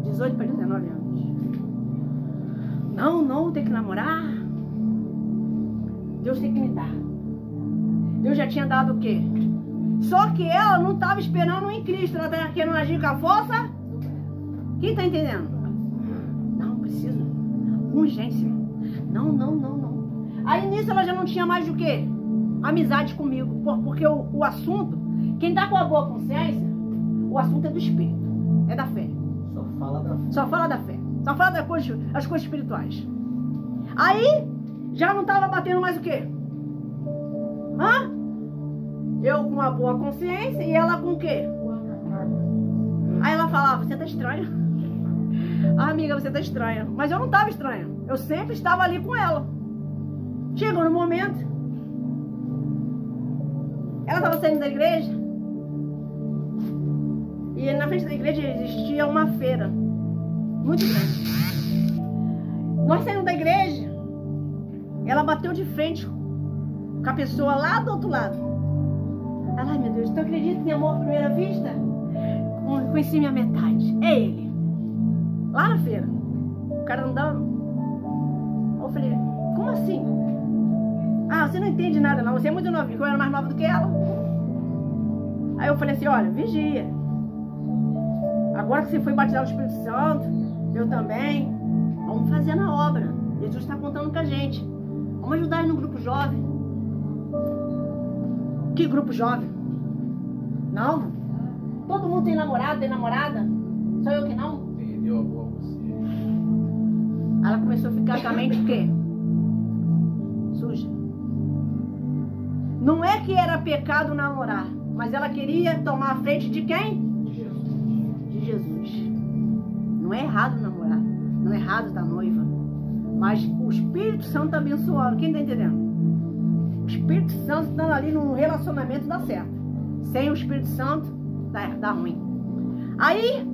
18 para 19 anos. Não, tem que namorar. Deus tem que me dar. Deus já tinha dado o quê? Só que ela não estava esperando em Cristo. Ela estava querendo agir com a força. Quem está entendendo? Não, preciso. Urgência. Não. Aí nisso ela já não tinha mais o quê? Amizade comigo. Porque o assunto, quem está com a boa consciência, o assunto é do Espírito. É da fé. Só fala da fé. Só fala da fé. Só fala das coisas espirituais. Aí, já não estava batendo mais o quê? Eu com uma boa consciência e ela com o quê? Aí ela falava, você tá estranha. Amiga, você tá estranha. Mas eu não estava estranha. Eu sempre estava ali com ela. Chegou no momento. Ela estava saindo da igreja. E na frente da igreja existia uma feira. Muito grande. Nós saímos da igreja. Ela bateu de frente com a pessoa lá do outro lado. Ela, ai meu Deus, tu acredita em amor à primeira vista? Conheci minha metade. É ele. Lá na feira. O cara andando. Eu falei, como assim? Você não entende nada não. Você é muito novinha. Eu era mais nova do que ela. Aí eu falei assim, olha, vigia. Agora que você foi batizado no Espírito Santo, eu também. Vamos fazer na obra. Jesus está contando com a gente. Vamos ajudar ele no grupo jovem. Que grupo jovem? Não. Todo mundo tem namorado, tem namorada. Só eu que não. Perdeu a boa você. Ela começou a ficar com a mente o quê? Suja. Não é que era pecado namorar, mas ela queria tomar a frente de quem? De Jesus. Não é errado namorar. Não é errado estar noiva. Mas o Espírito Santo está abençoando. Quem está entendendo? O Espírito Santo estando ali no relacionamento dá certo. Sem o Espírito Santo dá ruim. Aí,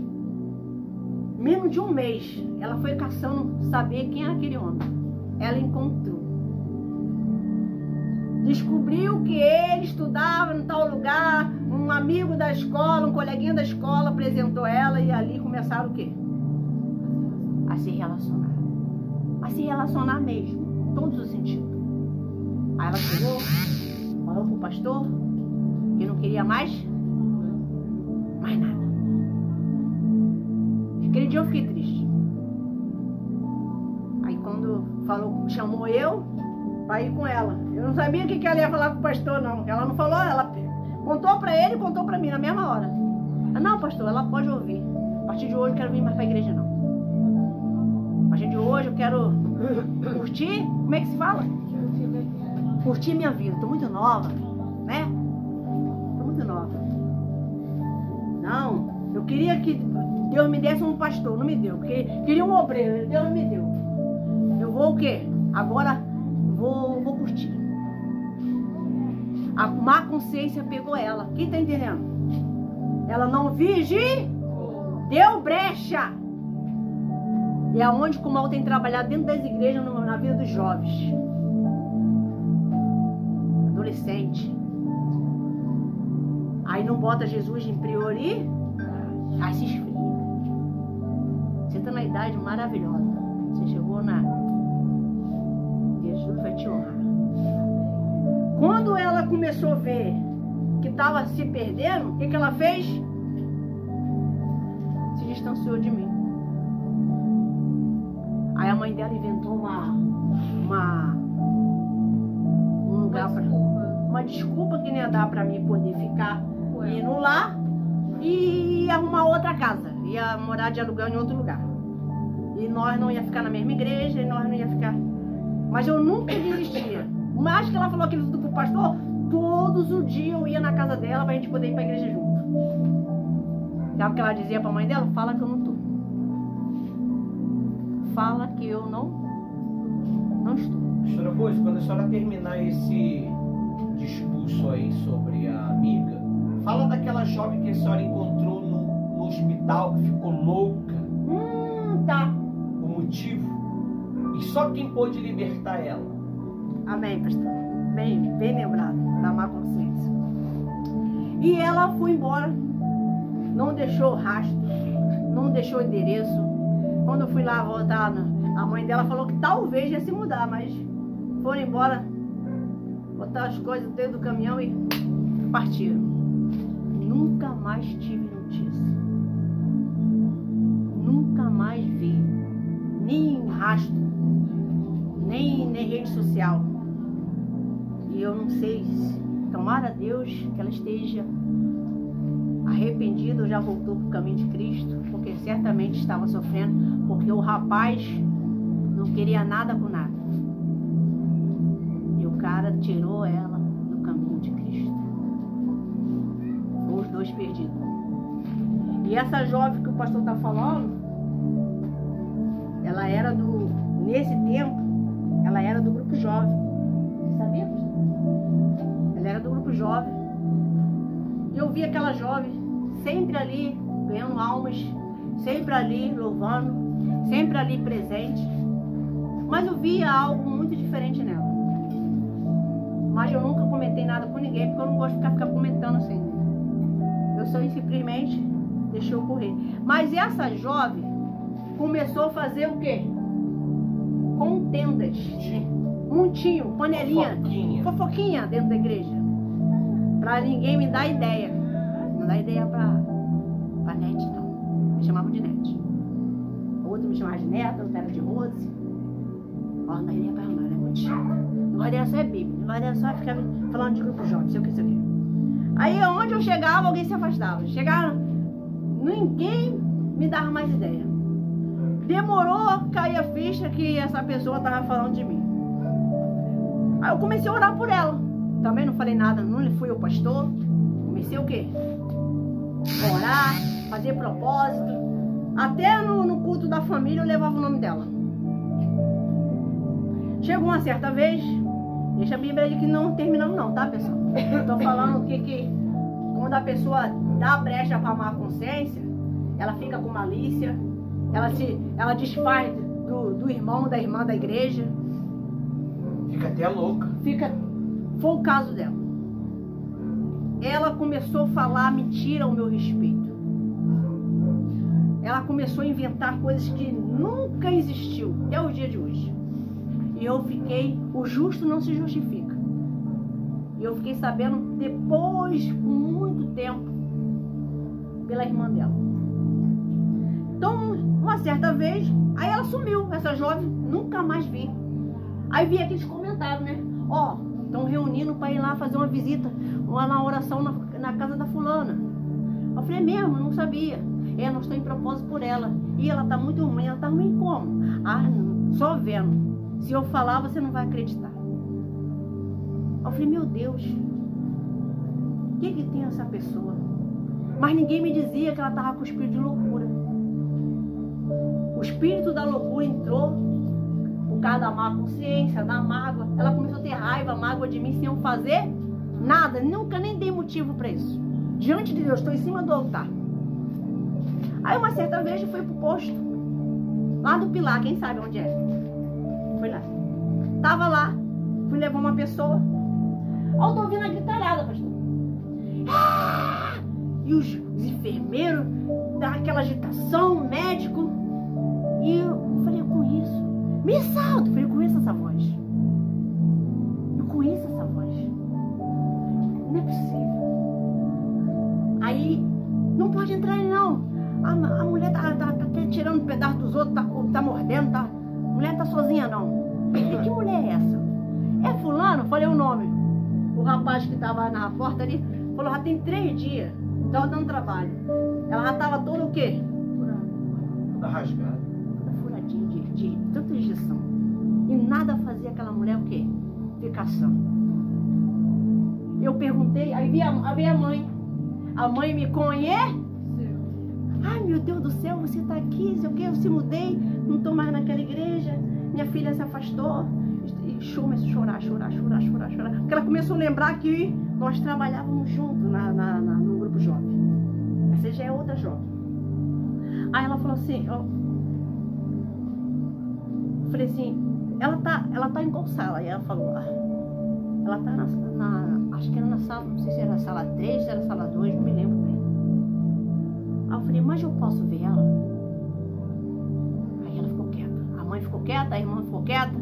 menos de um mês, ela foi caçando saber quem era aquele homem. Ela encontrou. Descobriu que ele estudava em tal lugar. Um amigo da escola, um coleguinha da escola apresentou ela e ali começaram o quê? A se relacionar. A se relacionar mesmo, em todos os sentidos. Aí ela chegou, falou pro pastor que não queria mais nada. Aquele dia eu fiquei triste. Aí quando chamou eu pra ir com ela. Eu não sabia o que ela ia falar com o pastor, não. Ela não falou, ela contou pra ele e contou pra mim na mesma hora. Não, pastor, ela pode ouvir. A partir de hoje eu não quero vir mais pra igreja, não. A partir de hoje eu quero curtir, como é que se fala? Curtir minha vida. Tô muito nova, né? Tô muito nova. Não, eu queria que Deus me desse um pastor, não me deu. Porque queria um obreiro, Deus não me deu. Eu vou o quê? Agora vou curtir. A má consciência pegou ela. Quem tá entendendo? Ela não vigiou, deu brecha. É aonde que o mal tem trabalhado dentro das igrejas, na vida dos jovens. Adolescente. Aí não bota Jesus em prioridade, aí se esfria. Você está na idade maravilhosa. Você chegou na... Jesus vai te honrar. Quando ela começou a ver que estava se perdendo, o que ela fez? Se distanciou de mim. Aí a mãe dela inventou um lugar para... Uma desculpa que nem ia dar para mim poder ficar indo lá e arrumar outra casa. Ia morar de aluguel em outro lugar. E nós não ia ficar na mesma igreja, e nós não ia ficar... Mas eu nunca desistia. Mas que ela falou aquilo tudo pro pastor, todos os dias eu ia na casa dela pra gente poder ir pra igreja junto. Sabe o que ela dizia pra mãe dela? Fala que eu não tô. Fala que eu não estou. Senhora Boas, quando a senhora terminar esse discurso aí sobre a amiga, fala daquela jovem que a senhora encontrou no hospital, que ficou louca. Tá. O motivo. E só quem pôde libertar ela. Amém, pastor. Bem lembrado da má consciência. E ela foi embora. Não deixou rastro. Não deixou endereço. Quando eu fui lá voltar, a mãe dela falou que talvez ia se mudar, mas foram embora, botaram as coisas dentro do caminhão e partiram. Nunca mais tive notícia. Nunca mais vi. Nem rastro. Nem rede social. E eu não sei, tomara a Deus que ela esteja arrependida ou já voltou para o caminho de Cristo, porque certamente estava sofrendo, porque o rapaz não queria nada com nada. E o cara tirou ela do caminho de Cristo. Os dois perdidos. E essa jovem que o pastor está falando, ela era nesse tempo, ela era do grupo jovem. Você sabia, pastor? Ela era do grupo jovem. E eu vi aquela jovem sempre ali, ganhando almas, sempre ali, louvando, sempre ali presente. Mas eu via algo muito diferente nela. Mas eu nunca comentei nada com ninguém, porque eu não gosto de ficar comentando assim. Eu só simplesmente deixei ocorrer. Mas essa jovem começou a fazer o quê? Contendas. Montinho, panelinha, fofoquinha dentro da igreja. Pra ninguém me dar ideia. Não dá ideia pra net, não. Me chamavam de net. Outro me chamava de neta, outro era de Rose. Ó, não dá ideia pra ela, ela é muito chata. Não vai ideia só é Bíblia. Não vai ideia só ficar falando de grupo jovem, sei o que, sei o que. Aí onde eu chegava, alguém se afastava. Chegava, ninguém me dava mais ideia. Demorou, cair a ficha que essa pessoa tava falando de mim. Aí eu comecei a orar por ela. Também não falei nada, não fui o pastor. Comecei o quê? Orar, fazer propósito. Até no culto da família eu levava o nome dela. Chegou uma certa vez, deixa a Bíblia aí que não terminamos não, tá, pessoal? Eu tô falando que quando a pessoa dá brecha pra má consciência, ela fica com malícia, ela desfaz do irmão, da irmã da igreja. Fica até louca. Foi o caso dela. Ela começou a falar mentira ao meu respeito. Ela começou a inventar coisas que nunca existiu, até o dia de hoje. E eu fiquei, o justo não se justifica. E eu fiquei sabendo depois, por muito tempo, pela irmã dela. Então, uma certa vez, aí ela sumiu, essa jovem, nunca mais vi. Aí vi aqueles comentários, né? Ó, estão reunindo para ir lá fazer uma visita, uma oração na casa da fulana. Eu falei, mesmo, eu não sabia. Nós estamos em propósito por ela. E ela tá muito ruim. Ela tá ruim como? Ah, não, só vendo. Se eu falar, você não vai acreditar. Eu falei, meu Deus, o que tem essa pessoa? Mas ninguém me dizia que ela estava com o espírito de loucura. O espírito da loucura entrou por causa da má consciência, da mágoa. Ela começou a ter raiva, mágoa de mim sem eu fazer nada. Nunca nem dei motivo para isso. Diante de Deus, estou em cima do altar. Aí uma certa vez eu fui pro posto. Lá do Pilar, quem sabe onde é? Foi lá. Tava lá, fui levar uma pessoa. Eu tô ouvindo a gritalhada, pastor. Ah! E os enfermeiros, dá aquela agitação, o médico. E eu falei, eu conheço. Me salto! Eu falei, eu conheço essa voz. Eu conheço essa voz. Não é possível. Aí, não pode entrar aí não. A mulher tá tirando um pedaço dos outros, tá mordendo, tá. A mulher tá sozinha não. E que mulher é essa? É fulano? Falei o nome. O rapaz que tava na porta ali falou, já tem 3 dias. Tava dando trabalho. Ela já tava toda o quê? Toda rasgada. Toda furadinha de tanta injeção. E nada fazia aquela mulher o quê? Ficação. Eu perguntei, aí vi a mãe. A mãe me conhece. Ai, meu Deus do céu, você tá aqui, sei o quê, eu se mudei, não tô mais naquela igreja, minha filha se afastou. E começou a chorar. Porque ela começou a lembrar que nós trabalhávamos juntos no grupo jovem. Essa já é outra jovem. Aí ela falou assim, eu falei assim, ela tá em qual sala? Aí ela falou, ela tá acho que era na sala, não sei se era na sala 3, se era na sala 2, não me lembro bem. Aí eu falei, mas eu posso ver ela? Aí ela ficou quieta. A mãe ficou quieta, a irmã ficou quieta.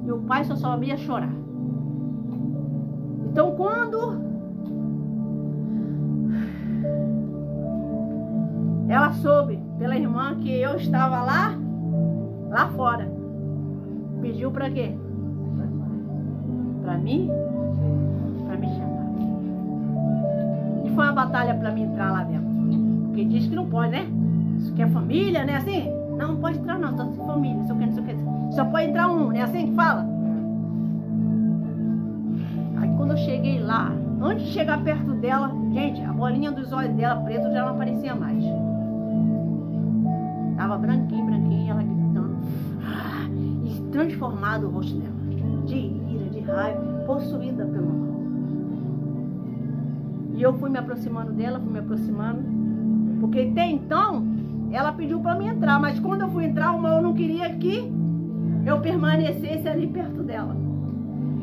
E o pai só sabia chorar. Então quando ela soube pela irmã que eu estava lá fora, pediu pra quê? Pra mim? Pra me chamar. E foi uma batalha pra mim entrar lá dentro. Porque diz que não pode, né? Isso que é família, né? Assim? Não pode entrar não, só se família, não sei o que. Só pode entrar um, né? Assim que fala? Aí quando eu cheguei lá, antes de chegar perto dela, gente, a bolinha dos olhos dela preta já não aparecia mais. Tava branquinho, ela gritando. E transformado o rosto dela. De ira, de raiva, possuída pelo mal. E eu fui me aproximando dela, porque até então, ela pediu para mim entrar, mas quando eu fui entrar, o mal não queria que eu permanecesse ali perto dela.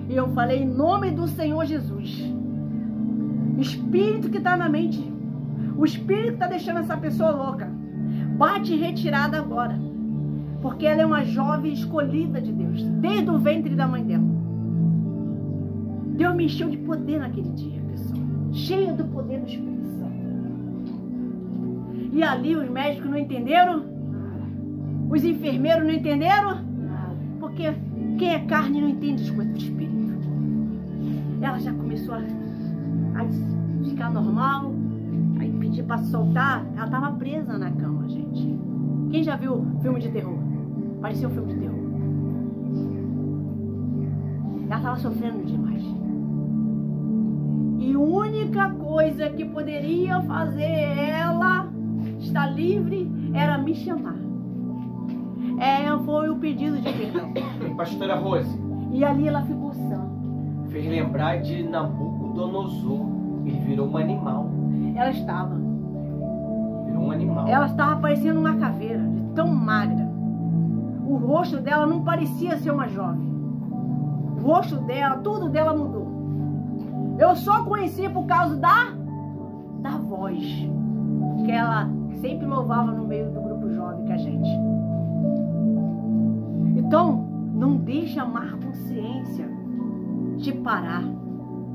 E eu falei, em nome do Senhor Jesus, espírito que está na mente, o espírito que está deixando essa pessoa louca, bate retirada agora, porque ela é uma jovem escolhida de Deus, desde o ventre da mãe dela. Deus me encheu de poder naquele dia, pessoal, cheio do poder do Espírito Santo. E ali os médicos não entenderam, os enfermeiros não entenderam, porque quem é carne não entende as coisas do Espírito. Ela já começou a ficar normal, aí pedi para soltar, ela estava presa na cama, gente. Quem já viu filme de terror? Parecia um filme de terror. Ela estava sofrendo demais. E a única coisa que poderia fazer ela estar livre era me chamar. Foi o pedido de perdão. Pastora Rose. E ali ela ficou sã. Fez lembrar de Nabucodonosor. Ele virou um animal. Ela estava. Virou um animal. Ela estava parecendo uma caveira, de tão magra. O rosto dela não parecia ser uma jovem. O rosto dela, tudo dela mudou. Eu só conheci por causa da voz. Que ela sempre louvava no meio do grupo jovem com a gente. Então, não deixa a má consciência te parar.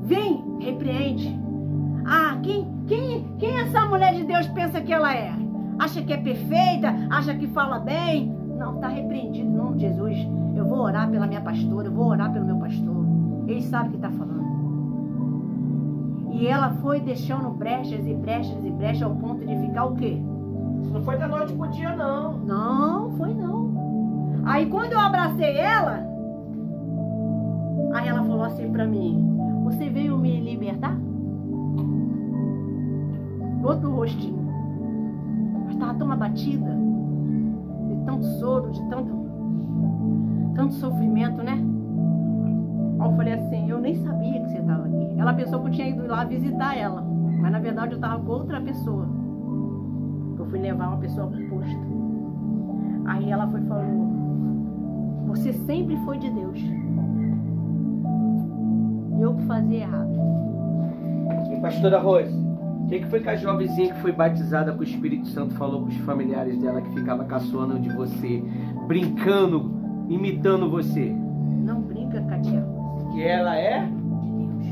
Vem, repreende. Quem essa mulher de Deus pensa que ela é? Acha que é perfeita? Acha que fala bem? Não, está repreendido em nome de Jesus. Eu vou orar pela minha pastora, eu vou orar pelo meu pastor. Ele sabe o que está falando. E ela foi deixando brechas e brechas e brechas ao ponto de ficar o quê? Isso não foi da noite pro dia, não. Não, foi não. Aí quando eu abracei ela, aí ela falou assim pra mim, você veio me libertar? Outro rostinho. Mas estava tão abatida, de tanto soro, de tanto sofrimento, né? Aí eu falei assim, eu nem sabia que você estava aqui. Ela pensou que eu tinha ido lá visitar ela, mas na verdade eu estava com outra pessoa. Eu fui levar uma pessoa pro posto. Aí ela foi e falou: você sempre foi de Deus. Eu que fazia errado. E pastora Rose, o que foi que a jovenzinha que foi batizada com o Espírito Santo falou com os familiares dela que ficava caçoando de você, brincando, imitando você? Não brinca, Katia. Que ela é? De Deus.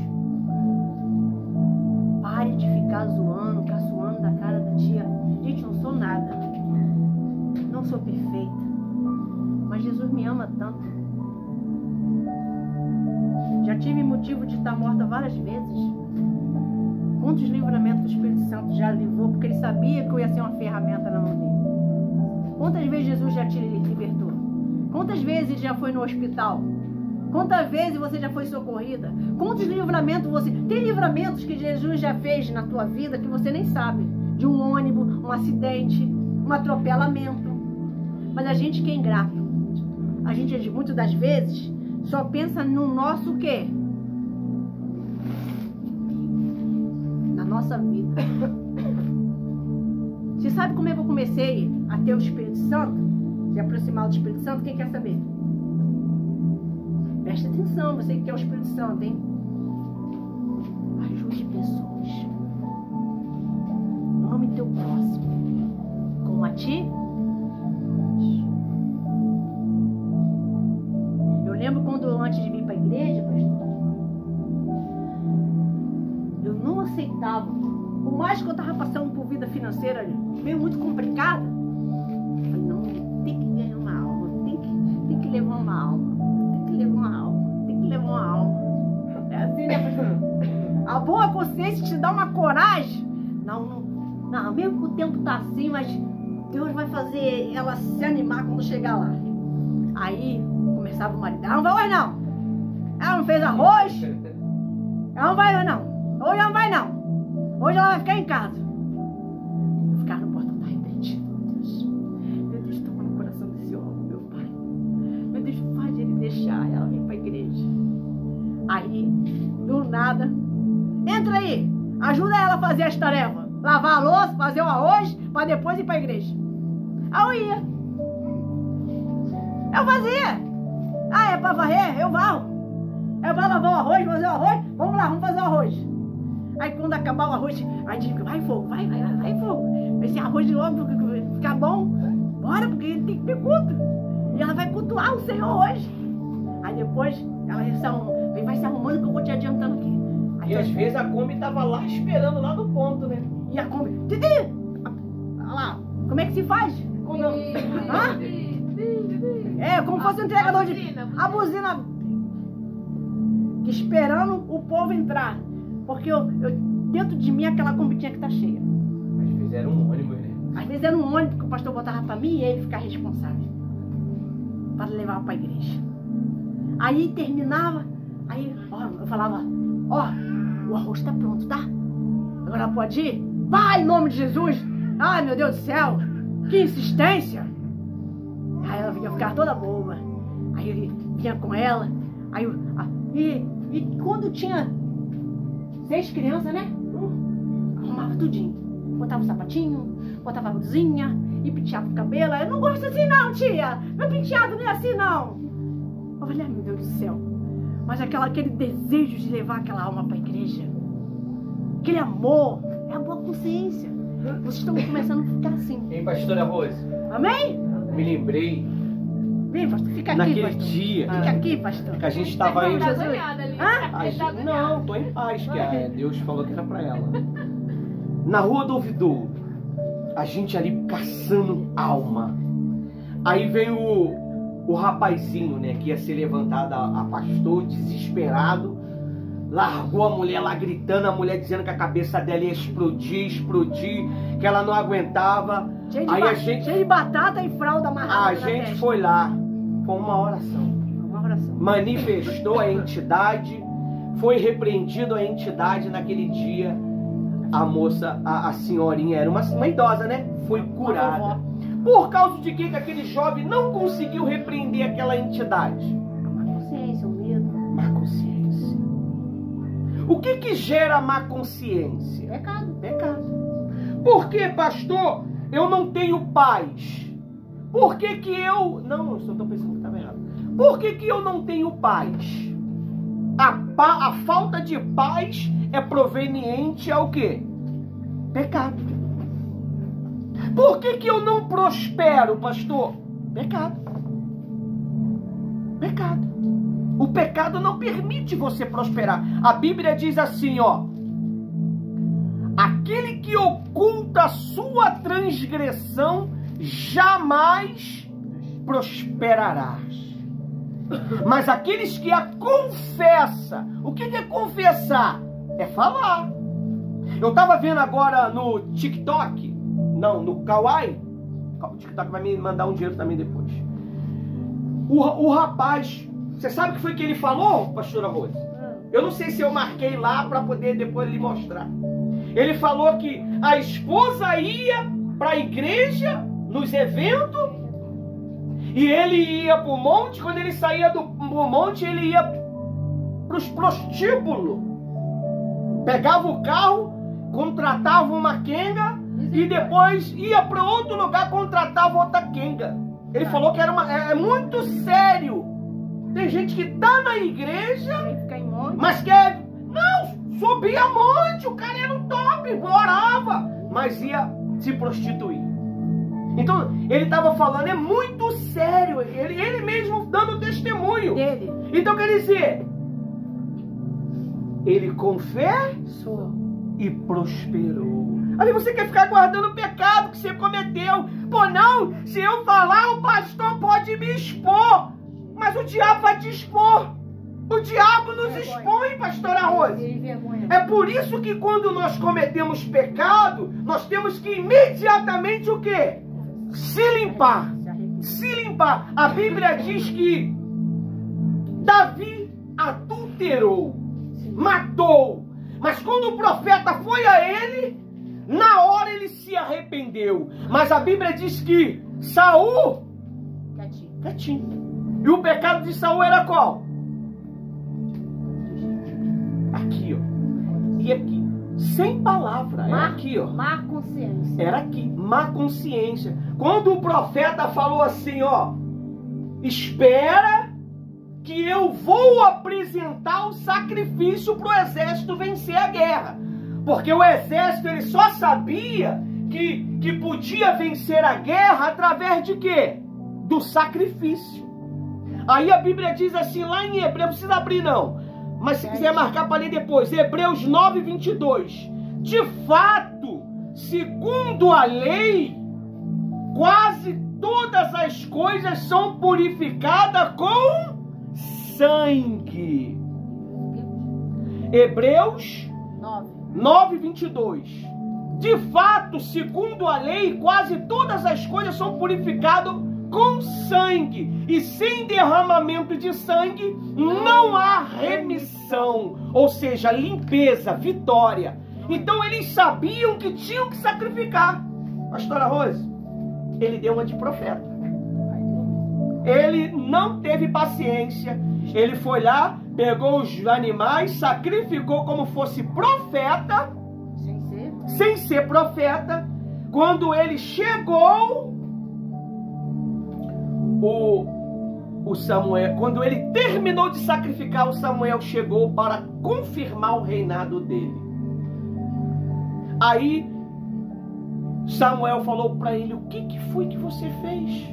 Pare de ficar zoando, caçoando da cara da tia. Gente, não sou nada. Não sou perfeita. Mas Jesus me ama tanto. Já tive motivo de estar morta várias vezes. Quantos livramentos do Espírito Santo já livrou, porque ele sabia que eu ia ser uma ferramenta na mão dele. Quantas vezes Jesus já te libertou? Quantas vezes já foi no hospital? Quantas vezes você já foi socorrida? Quantos livramentos você... Tem livramentos que Jesus já fez na tua vida que você nem sabe. De um ônibus, um acidente, um atropelamento. Mas a gente que é ingrato. A gente, muitas das vezes, só pensa no nosso quê? Na nossa vida. Você sabe como é que eu comecei a ter o Espírito Santo? Se aproximar do Espírito Santo? Quem quer saber? Presta atenção, você que quer o Espírito Santo, hein? Ajude pessoas. Ame teu próximo. Como a ti. Eu lembro quando antes de vir para a igreja, pastor, eu não aceitava. Por mais que eu estava passando por vida financeira meio muito complicada, eu falei, não, tem que ganhar uma alma, tem que levar uma alma. Tem que levar uma alma. É assim, né, pastor? A boa consciência te dá uma coragem. Não, mesmo que o tempo tá assim, mas Deus vai fazer ela se animar quando chegar lá. Aí começava o marido: ela não vai hoje não. Ela não fez arroz. Ela não vai hoje não. Hoje ela não vai não. Hoje ela vai ficar em casa. Eu ficava no portão, tá repreendido, meu Deus, toma no coração desse homem, meu pai. Meu Deus, faz ele deixar ela vir pra igreja. Aí, do nada, entra aí, ajuda ela a fazer as tarefas. Lavar a louça, fazer o arroz, pra depois ir pra igreja. Aí eu ia. Eu fazia. Ah, é pra varrer? Eu varro. É pra lavar o arroz, fazer o arroz? Vamos lá, vamos fazer o arroz. Aí quando acabar o arroz, aí digo, vai fogo, vai fogo. Esse arroz de logo ficar bom. Bora, porque ele tem que ter culto. E ela vai cultuar o Senhor hoje. Aí depois ela vai se arrumando que eu vou te adiantando aqui. Aí E às vezes a Kombi tava lá esperando lá no ponto, né? E a Kombi, Titi! Olha lá, como é que se faz? Hã? É, como fosse um entregador de... A buzina. Esperando o povo entrar. Porque dentro de mim aquela Kombi tinha que estar cheia. Às vezes era um ônibus, né? Às vezes era um ônibus que o pastor botava pra mim e ele ficava responsável. Para levar pra igreja. Aí terminava, aí eu falava, o arroz tá pronto, tá? Agora pode ir? Vai, em nome de Jesus! Ai, meu Deus do céu! Que insistência! Aí ela vinha ficar toda boba. Aí eu vinha com ela. Aí e quando tinha 6 crianças, né? Arrumava tudinho. Botava o sapatinho, botava a blusinha e penteava o cabelo. Eu não gosto assim não, tia. Meu penteado não é assim não. Eu falei, meu Deus do céu. Mas aquele desejo de levar aquela alma para a igreja, aquele amor, é a boa consciência. Vocês estão começando a ficar assim. Hein, pastora Rose? Amém? Me lembrei. Vem, pastor, fica aqui, naquele pastor. dia Fica aqui, pastor. que a gente estava indo. Hã? Não, tô em paz, que Deus falou que era pra ela. Na rua do Ouvidouro, a gente ali caçando alma. Aí veio o rapazinho, né, que ia ser levantado a pastor, desesperado. Largou a mulher lá gritando, a mulher dizendo que a cabeça dela ia explodir, que ela não aguentava. Cheio de batata e fralda amarrada. A gente foi lá, foi uma oração. Manifestou a entidade, foi repreendido a entidade naquele dia. A moça, a senhorinha, era uma idosa, né? Foi curada. Por causa de que aquele jovem não conseguiu repreender aquela entidade? Má consciência, o medo. Má consciência. O que gera má consciência? Pecado. Por que, pastor, eu não tenho paz? por que que eu... Não, eu só estou pensando que estava errado. Por que que eu não tenho paz? A falta de paz é proveniente ao quê? Pecado. Por que que eu não prospero, pastor? Pecado. Pecado. O pecado não permite você prosperar. A Bíblia diz assim, ó: aquele que oculta a sua transgressão jamais prosperará. Mas aqueles que a confessa, o que é confessar? É falar. Eu estava vendo agora no TikTok, não, no Kawaii. O TikTok vai me mandar um dinheiro também depois. O rapaz, você sabe o que foi que ele falou, pastora Rose? Eu não sei se eu marquei lá para poder depois lhe mostrar. Ele falou que a esposa ia para a igreja, nos eventos, e ele ia para o monte. Quando ele saía do monte, ele ia para os prostíbulos. Pegava o carro, contratava uma quenga e depois ia para outro lugar, contratava outra quenga. Ele falou que é muito sério. Tem gente que tá na igreja, mas quer... Não, subia monte, o cara era um top, orava, mas ia se prostituir. Então, ele estava falando, é muito sério. Ele mesmo dando testemunho dele. Então, quer dizer, ele confessou e prosperou. Aí você quer ficar guardando o pecado que você cometeu. Pô, não, se eu falar, o pastor pode me expor. Mas o diabo vai te expor. O diabo nos expõe, pastora Rose. É por isso que quando nós cometemos pecado, nós temos que imediatamente o quê? Se limpar. Se limpar. A Bíblia diz que Davi adulterou, matou. Mas quando o profeta foi a ele, na hora ele se arrependeu. Mas a Bíblia diz que Saul... Quietinho. E o pecado de Saul era qual? Aqui, ó. E aqui. Sem palavra. Era aqui, ó. Má consciência. Era aqui. Má consciência. Quando o profeta falou assim, ó: espera que eu vou apresentar o sacrifício para o exército vencer a guerra. Porque o exército, ele só sabia que podia vencer a guerra através de quê? Do sacrifício. Aí a Bíblia diz assim, lá em Hebreus, não precisa abrir não, mas se quiser marcar para ler depois, Hebreus 9, 22. De fato, segundo a lei, quase todas as coisas são purificadas com sangue. Hebreus 9, 22. De fato, segundo a lei, quase todas as coisas são purificadas com sangue. E sem derramamento de sangue não há remissão. Ou seja, limpeza, vitória. Então eles sabiam que tinham que sacrificar. Pastora Rose, ele deu uma de profeta. Ele não teve paciência. Ele foi lá, pegou os animais, sacrificou como fosse profeta, sem ser profeta. Quando ele chegou, o Samuel, quando ele terminou de sacrificar, o Samuel chegou para confirmar o reinado dele. Aí Samuel falou para ele: o que foi que você fez?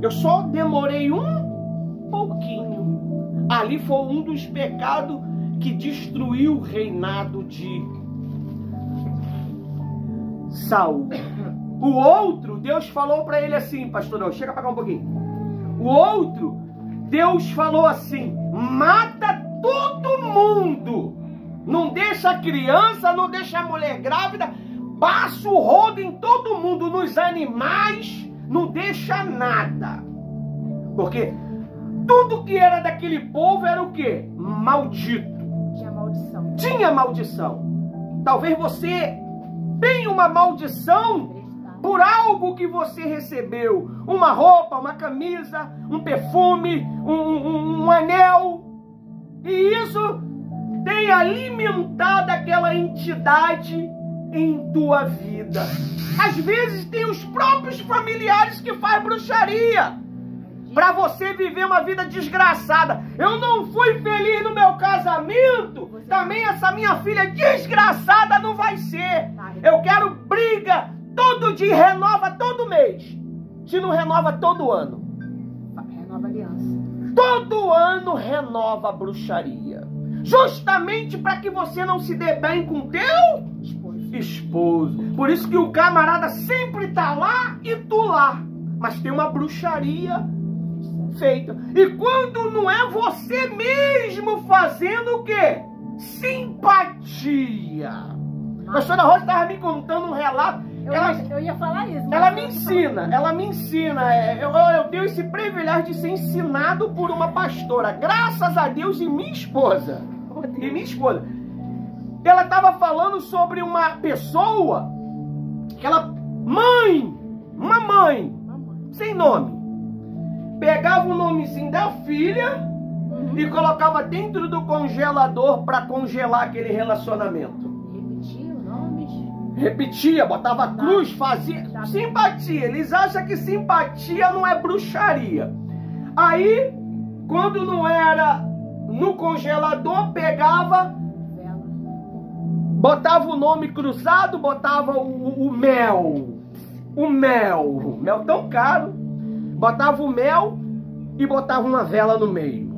Eu só demorei um pouquinho. Ali foi um dos pecados que destruiu o reinado de Saul. O outro, Deus falou para ele assim, pastor, chega para cá um pouquinho. O outro, Deus falou assim: mata todo mundo. Não deixa a criança, não deixa a mulher grávida. Passa o rodo em todo mundo, nos animais, não deixa nada. Porque tudo que era daquele povo era o quê? Maldito. Tinha maldição. Tinha maldição. Talvez você tenha uma maldição por algo que você recebeu. Uma roupa, uma camisa, um perfume, um anel. E isso tem alimentado aquela entidade em tua vida. Às vezes tem os próprios familiares que fazem bruxaria para você viver uma vida desgraçada. Eu não fui feliz no meu casamento, também essa minha filha desgraçada não vai ser. Eu quero briga todo dia, renova todo mês. Se não renova todo ano. Renova aliança. Todo ano renova a bruxaria. Justamente para que você não se dê bem com teu esposo. Por isso que o camarada sempre tá lá e tu lá. Mas tem uma bruxaria feita. E quando não é você mesmo fazendo o quê? Simpatia. A pastora Rosa estava me contando um relato. Eu ia falar isso. Ela me ensina. Eu tenho esse privilégio de ser ensinado por uma pastora. Graças a Deus e minha esposa. Ela estava falando sobre uma pessoa, uma mãe, sem nome. Pegava o nomezinho da filha e colocava dentro do congelador para congelar aquele relacionamento. Repetia o nome? Repetia, botava cruz, fazia simpatia. Eles acham que simpatia não é bruxaria. Aí, quando não era no congelador, pegava, botava o nome cruzado, botava o mel. O mel tão caro. Botava o mel e botava uma vela no meio.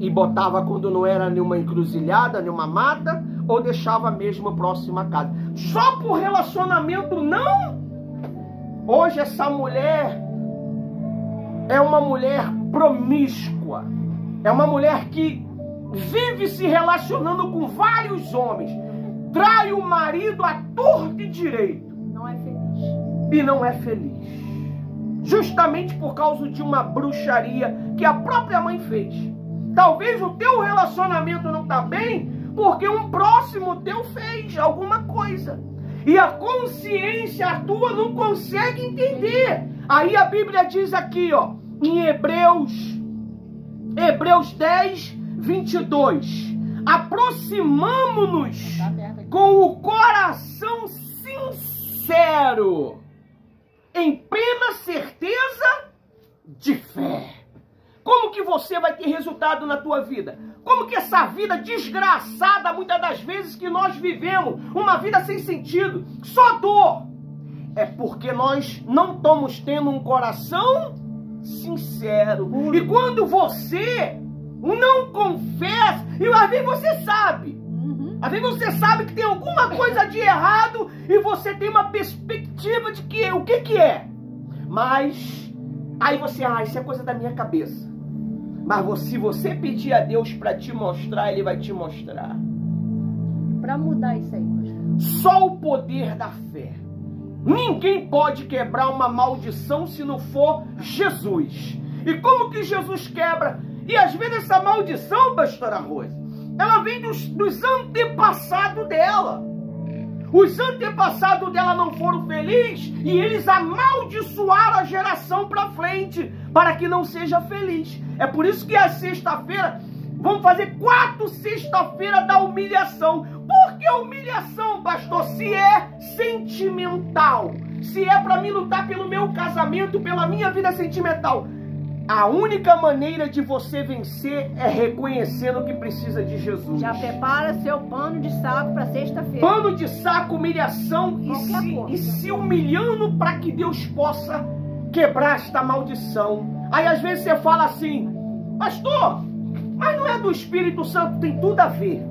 E botava quando não era nenhuma encruzilhada, nenhuma mata, ou deixava mesmo próximo à casa. Só por relacionamento, não! Hoje essa mulher é uma mulher promíscua. É uma mulher que vive se relacionando com vários homens. Trai o marido à torta e direito. Não é feliz. E não é feliz. Justamente por causa de uma bruxaria que a própria mãe fez. Talvez o teu relacionamento não está bem porque um próximo teu fez alguma coisa. E a consciência tua não consegue entender. Aí a Bíblia diz aqui, ó, em Hebreus 10, 22. Aproximamo-nos com o coração sincero, em plena certeza de fé. Como que você vai ter resultado na tua vida? Como que essa vida desgraçada, muitas das vezes que nós vivemos, uma vida sem sentido, só dor, é porque nós não estamos tendo um coração sincero. E quando você não confessa, e às vezes você sabe, às vezes você sabe que tem alguma coisa de errado e você tem uma perspectiva de que o que é. Mas aí você, isso é coisa da minha cabeça. Mas se você pedir a Deus para te mostrar, Ele vai te mostrar. Para mudar isso aí, pastor. Só o poder da fé. Ninguém pode quebrar uma maldição se não for Jesus. E como que Jesus quebra? E às vezes essa maldição, pastora Rosa, ela vem dos antepassados dela. Os antepassados dela não foram felizes e eles amaldiçoaram a geração para frente para que não seja feliz. É por isso que a sexta-feira, vamos fazer 4 sexta-feira da humilhação. Por que humilhação, pastor? Se é sentimental, se é para mim lutar pelo meu casamento, pela minha vida sentimental, a única maneira de você vencer é reconhecendo que precisa de Jesus. Já prepara seu pano de saco para sexta-feira. Pano de saco, humilhação e se humilhando para que Deus possa quebrar esta maldição. Aí às vezes você fala assim, pastor, mas não é do Espírito Santo, tem tudo a ver.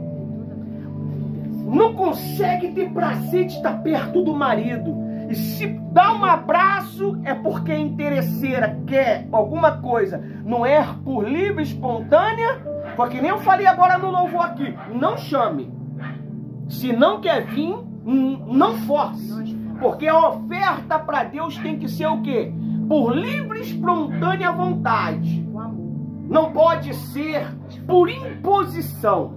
Não consegue ter prazer de estar perto do marido. E se dá um abraço é porque é interesseira, quer alguma coisa. Não é por livre, espontânea, porque nem eu falei agora no louvor aqui. Não chame. Se não quer vir, não force. Porque a oferta para Deus tem que ser o quê? Por livre, espontânea vontade. Não pode ser por imposição.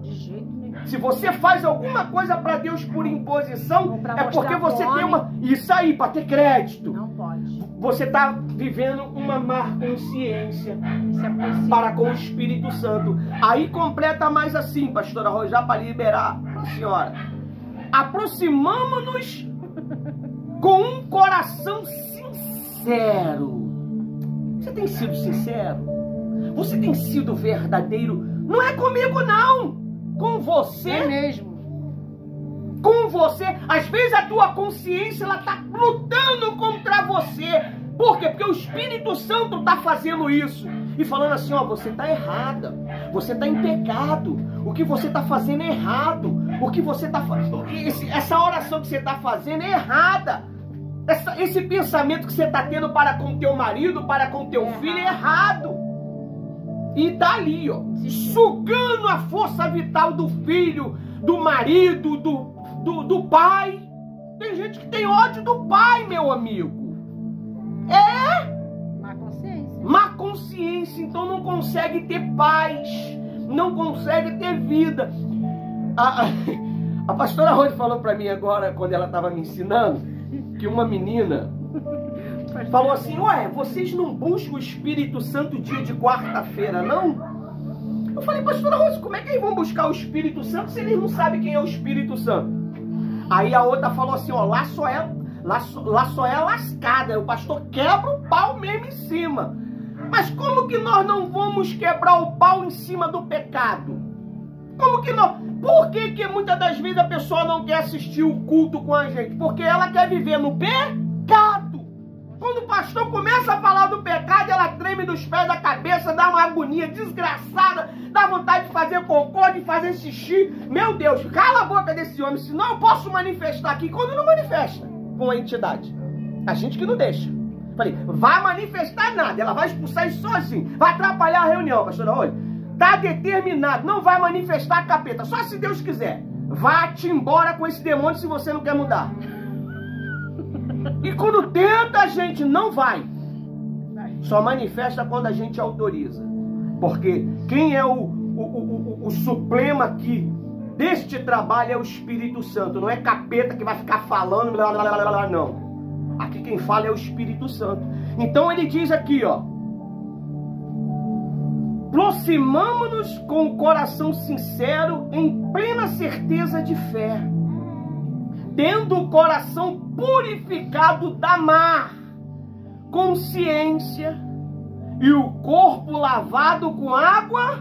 Se você faz alguma coisa para Deus por imposição, é porque você tem uma... Isso aí, para ter crédito. Não pode. Você está vivendo uma má consciência para com o Espírito Santo. Aí completa mais assim, pastora Rosa, para liberar a senhora. aproximamos-nos com um coração sincero. Você tem sido sincero? Você tem sido verdadeiro? Não é comigo, não. Com você. É mesmo. Com você. Às vezes a tua consciência ela está lutando contra você. Por quê? Porque o Espírito Santo está fazendo isso. E falando assim, ó, você está errada. Você está em pecado. O que você está fazendo é errado. O que você está fazendo... Essa oração que você está fazendo é errada. Esse pensamento que você está tendo para com teu marido, para com teu filho é errado. E tá ali, ó, sugando a força vital do filho, do marido, do pai. Tem gente que tem ódio do pai, meu amigo. Má consciência. Má consciência, então não consegue ter paz, não consegue ter vida. A pastora Rose falou para mim agora, quando ela estava me ensinando, que uma menina falou assim, ué, vocês não buscam o Espírito Santo dia de quarta-feira, não? Eu falei, pastora Rose, como é que eles vão buscar o Espírito Santo se eles não sabem quem é o Espírito Santo? Aí a outra falou assim, ó, lá só é lascada, o pastor quebra o pau mesmo em cima. Mas como que nós não vamos quebrar o pau em cima do pecado? Como que nós... Por que muitas das vezes a pessoa não quer assistir o culto com a gente? Porque ela quer viver no pecado. Quando o pastor começa a falar do pecado, ela treme dos pés da cabeça, dá uma agonia desgraçada, dá vontade de fazer cocô, de fazer xixi. Meu Deus, cala a boca desse homem, senão eu posso manifestar aqui. Quando não manifesta com a entidade. A gente que não deixa. Falei, vai manifestar nada, ela vai expulsar isso sozinho, vai atrapalhar a reunião, pastora. Olha, tá determinado, não vai manifestar capeta, só se Deus quiser. Vá-te embora com esse demônio se você não quer mudar. E quando tenta, a gente não vai. Só manifesta quando a gente autoriza. Porque quem é o supremo aqui deste trabalho é o Espírito Santo. Não é capeta que vai ficar falando, blá, blá, blá, blá, não. Aqui quem fala é o Espírito Santo. Então ele diz aqui, ó. Aproximamo-nos com o coração sincero, em plena certeza de fé, tendo o coração purificado da má consciência e o corpo lavado com água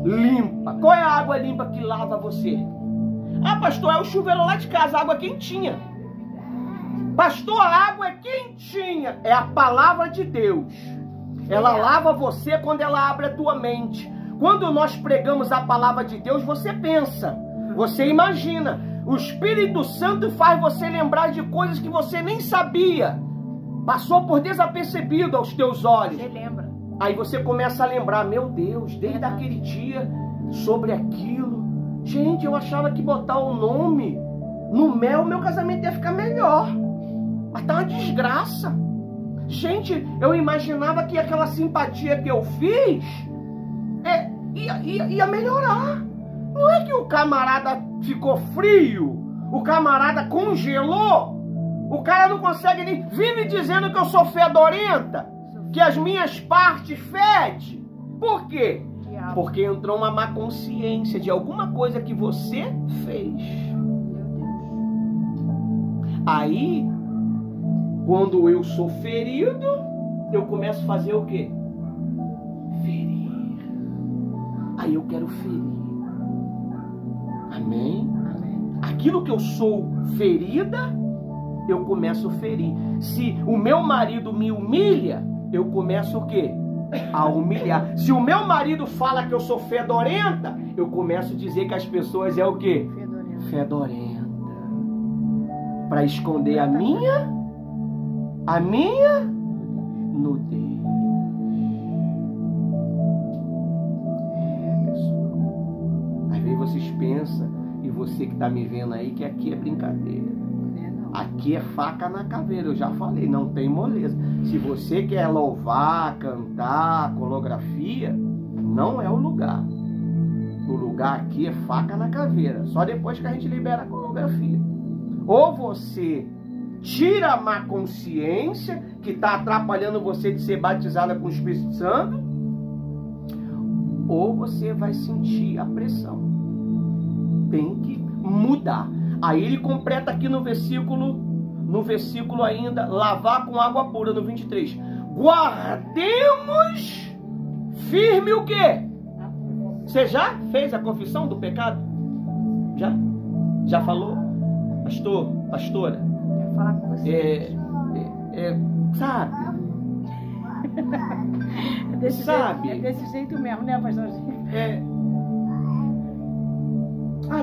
limpa. Qual é a água limpa que lava você? Ah, pastor, é o chuveiro lá de casa, água quentinha. Pastor, a água é quentinha. É a palavra de Deus. Ela lava você quando ela abre a tua mente. Quando nós pregamos a palavra de Deus, você pensa, você imagina. O Espírito Santo faz você lembrar de coisas que você nem sabia. Passou por desapercebido aos teus olhos. Você lembra. Aí você começa a lembrar, meu Deus, desde aquele dia, sobre aquilo. Gente, eu achava que botar o nome no mel, meu casamento ia ficar melhor. Mas tá uma desgraça. Gente, eu imaginava que aquela simpatia que eu fiz ia melhorar. Não é que o camarada ficou frio, o camarada congelou, o cara não consegue nem... Vive dizendo que eu sou fedorenta, que as minhas partes fedem. Por quê? Porque entrou uma má consciência de alguma coisa que você fez. Aí... Quando eu sou ferido, eu começo a fazer o quê? Ferir. Aí eu quero ferir. Amém? Amém? Aquilo que eu sou ferida, eu começo a ferir. Se o meu marido me humilha, eu começo o quê? A humilhar. Se o meu marido fala que eu sou fedorenta, eu começo a dizer que as pessoas é o quê? Fedorenta. Para esconder a minha nudez. Pessoal. Às vezes vocês pensam, e você que está me vendo aí, que aqui é brincadeira. Aqui é faca na caveira, eu já falei, não tem moleza. Se você quer louvar, cantar, coreografia, não é o lugar. O lugar aqui é faca na caveira, só depois que a gente libera a coreografia. Ou você tira a má consciência que está atrapalhando você de ser batizada com o Espírito Santo, ou você vai sentir a pressão. tem que mudar. Aí ele completa aqui no versículo ainda, lavar com água pura, no 23. Guardemos firme o quê? Você já fez a confissão do pecado? Já? Já falou? Pastor, pastora? Quero falar com você. Sabe? É desse jeito mesmo, né, pastor?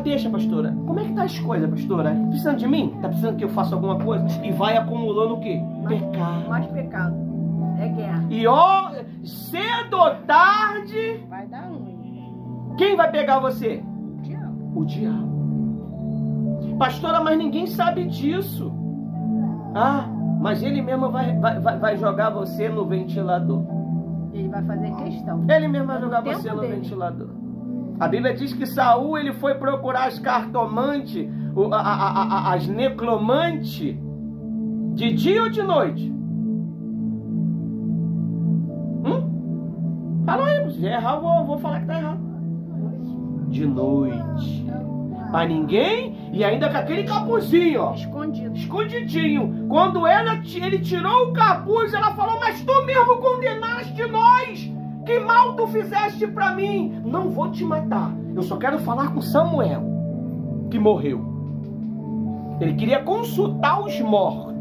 Deixa, pastora. Como é que tá as coisas, pastora? Precisando de mim? Tá precisando que eu faça alguma coisa? E vai acumulando o quê? Pecado. Mais pecado. É guerra. E cedo ou tarde, Vai dar ruim. quem vai pegar você? Diabo. O diabo. Pastora, mas ninguém sabe disso. Mas ele mesmo vai jogar você no ventilador. Ele vai fazer questão. Ele mesmo vai jogar tempo você no dele. ventilador. A Bíblia diz que Saul, ele foi procurar as cartomantes, as necromantes, de dia ou de noite? Fala aí, se errar, eu vou falar que tá errado. De noite. Pra ninguém, e ainda com aquele capuzinho, ó. Escondido. Escondidinho. Quando ele tirou o capuz, ela falou: mas tu mesmo condenaste nós. Que mal tu fizeste pra mim. Não vou te matar. Eu só quero falar com Samuel, que morreu. Ele queria consultar os mortos.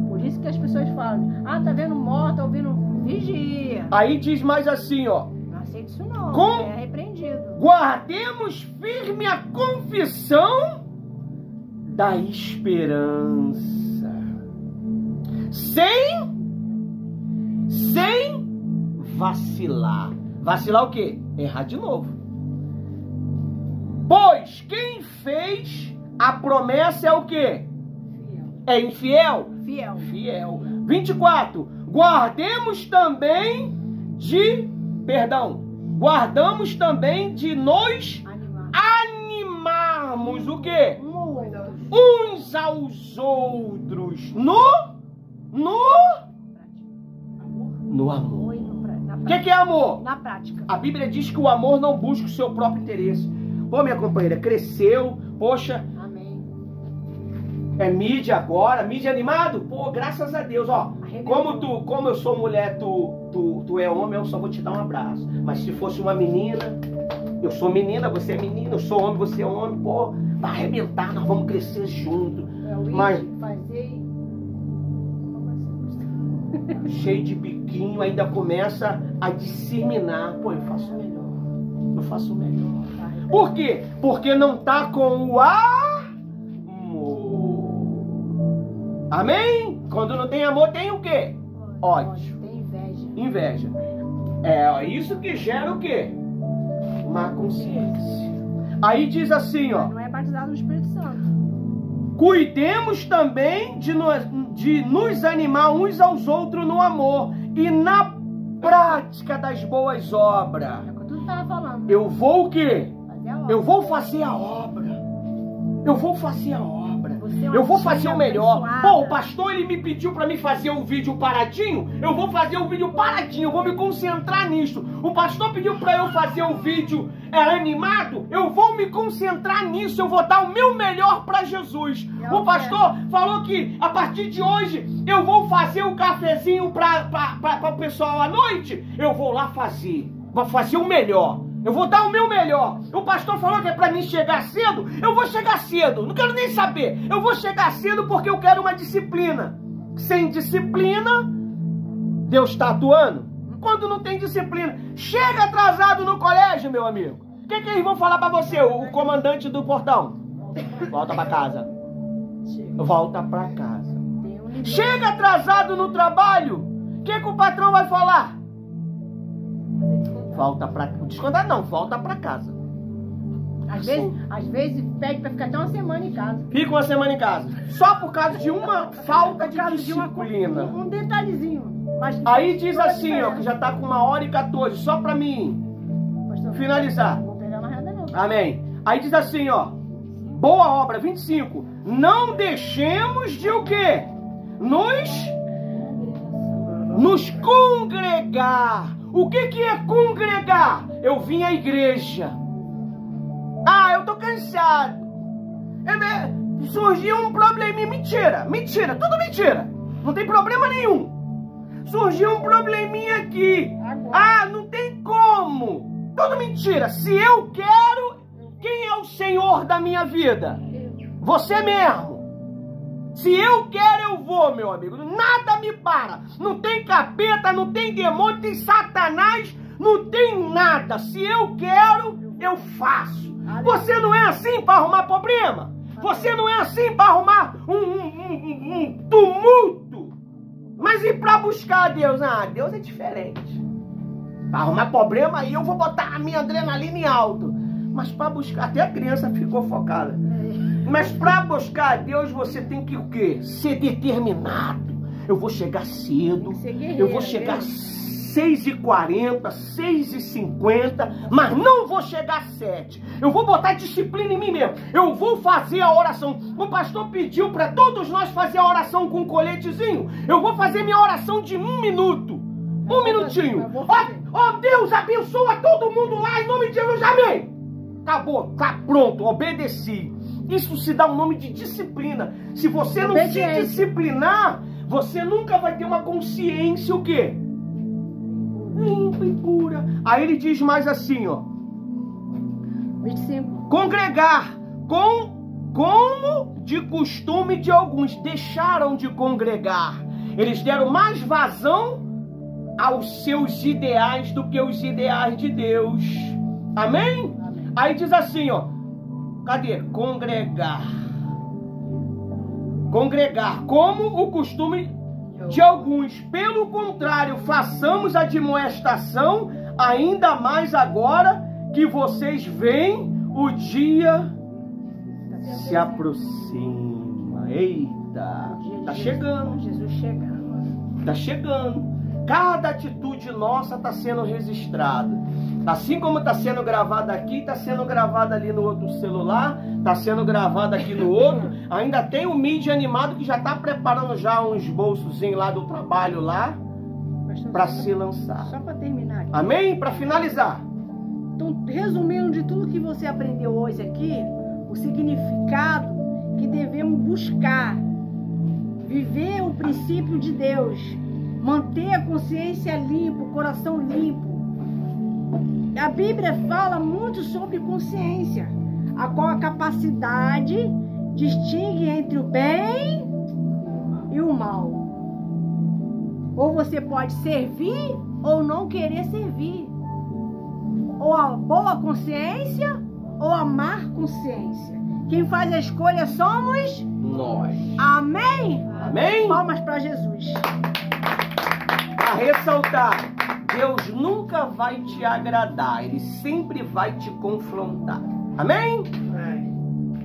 Por isso que as pessoas falam: tá vendo morto, tá ouvindo, vigia. Aí diz mais assim, ó. Não aceita isso não. É repreendido. Guardemos firme a confissão da esperança. Sem vacilar. Vacilar o quê? Errar de novo. Pois quem fez a promessa é o quê? É infiel? Fiel. 24. Guardamos também guardamos também de nos animarmos o quê? Uns aos outros no amor. O que é amor? Na prática. A Bíblia diz que o amor não busca o seu próprio interesse. Pô, minha companheira, cresceu, poxa, Amém. é mídia agora, mídia animado? Pô, graças a Deus, ó. Como eu sou mulher, tu é homem, eu só vou te dar um abraço. Mas se fosse uma menina, eu sou menina, você é menina, eu sou homem, você é homem, pô, vai arrebentar, nós vamos crescer junto. Mas cheio de biquinho, ainda começa a disseminar. Pô, eu faço melhor. Por quê? Porque não tá com o amor. Amém? Quando não tem amor, tem o quê? Ódio. Tem Inveja. É isso que gera o quê? Má consciência. Aí diz assim, ó. Não é batizado no Espírito Santo. Cuidemos também de nos animar uns aos outros no amor e na prática das boas obras. É o que tu estava falando. Eu vou o quê? Fazer a obra. Eu vou fazer a obra. Eu vou fazer a obra. Você é uma Eu vou fazer tia o melhor. abençoada. Pô, o pastor ele me pediu pra mim fazer um vídeo paradinho. Eu vou fazer o vídeo paradinho. Eu vou me concentrar nisso. O pastor pediu pra eu fazer um vídeo animado. Eu vou me concentrar nisso. Eu vou dar o meu melhor pra Jesus. O pastor falou que a partir de hoje eu vou fazer o cafezinho para o pessoal à noite. Eu vou lá fazer. Vou fazer o melhor. Eu vou dar o meu melhor. O pastor falou que é pra mim chegar cedo. Eu vou chegar cedo. Não quero nem saber. Eu vou chegar cedo porque eu quero uma disciplina. Sem disciplina, Deus está atuando. Quando não tem disciplina, chega atrasado no colégio, meu amigo. O que eles vão falar pra você, o comandante do portão? Volta pra casa. Volta pra casa. Chega atrasado no trabalho. O que o patrão vai falar? Volta pra... Descontar não, volta pra casa. Às vezes pede pra ficar até uma semana em casa. Fica uma semana em casa. Só por causa de uma falta de disciplina. Um detalhezinho. Mas aí diz assim, ó, que já tá com 1h14, só pra mim finalizar. Não vou pegar mais nada não. Amém. Aí diz assim, ó. Boa obra, 25. Não deixemos de o quê? Nos congregar. O que é congregar? Eu vim à igreja. Eu tô cansado. Surgiu um probleminha, mentira, tudo mentira. Não tem problema nenhum. Surgiu um probleminha aqui. Ah, não tem como. Tudo mentira. Se eu quero, quem é o Senhor da minha vida? Você mesmo. Se eu quero, eu vou, meu amigo. Nada me para. Não tem capeta, não tem demônio, não tem satanás, não tem nada. Se eu quero, eu faço. Você não é assim para arrumar problema? Você não é assim para arrumar um tumulto? Mas e para buscar a Deus? Ah, Deus é diferente. Para arrumar problema, aí eu vou botar a minha adrenalina em alto. Mas para buscar, até a criança ficou focada. Mas para buscar a Deus, você tem que o quê? Ser determinado. Eu vou chegar cedo, eu vou chegar 6h40, 6h50, mas não vou chegar às 7. Eu vou botar disciplina em mim mesmo. Eu vou fazer a oração. O pastor pediu para todos nós fazer a oração com um coletezinho. Eu vou fazer minha oração de 1 minuto. Um minutinho. Ó Deus, abençoa todo mundo lá em nome de Jesus, amém. Acabou, tá pronto, obedeci. Isso se dá um nome de disciplina. Se você não se disciplinar, você nunca vai ter uma consciência o quê? Limpa e pura. Aí ele diz mais assim, ó. 25. Congregar, como de costume de alguns, deixaram de congregar. Eles deram mais vazão aos seus ideais do que os ideais de Deus. Amém? Amém. Aí diz assim, ó. Cadê? Congregar. Congregar, como o costume de alguns. Pelo contrário, façamos a admoestação, ainda mais agora que vocês veem o dia se aproxima. Eita, tá chegando. Jesus chegando. Tá chegando. Cada atitude nossa está sendo registrada. Assim como está sendo gravada aqui, está sendo gravada ali no outro celular, está sendo gravada aqui no outro. Ainda tem o mídia animado que já está preparando já uns bolsozinhos lá do trabalho lá para se lançar. Só para terminar aqui. Amém? Para finalizar. Então, resumindo de tudo que você aprendeu hoje aqui, o significado que devemos buscar, viver o princípio de Deus, manter a consciência limpa, o coração limpo. A Bíblia fala muito sobre consciência, a qual a capacidade distingue entre o bem e o mal. Ou você pode servir ou não querer servir. Ou a boa consciência ou a má consciência. Quem faz a escolha somos nós. Amém? Amém? Palmas para Jesus. Para ressaltar, Deus nunca vai te agradar, Ele sempre vai te confrontar. Amém? Amém.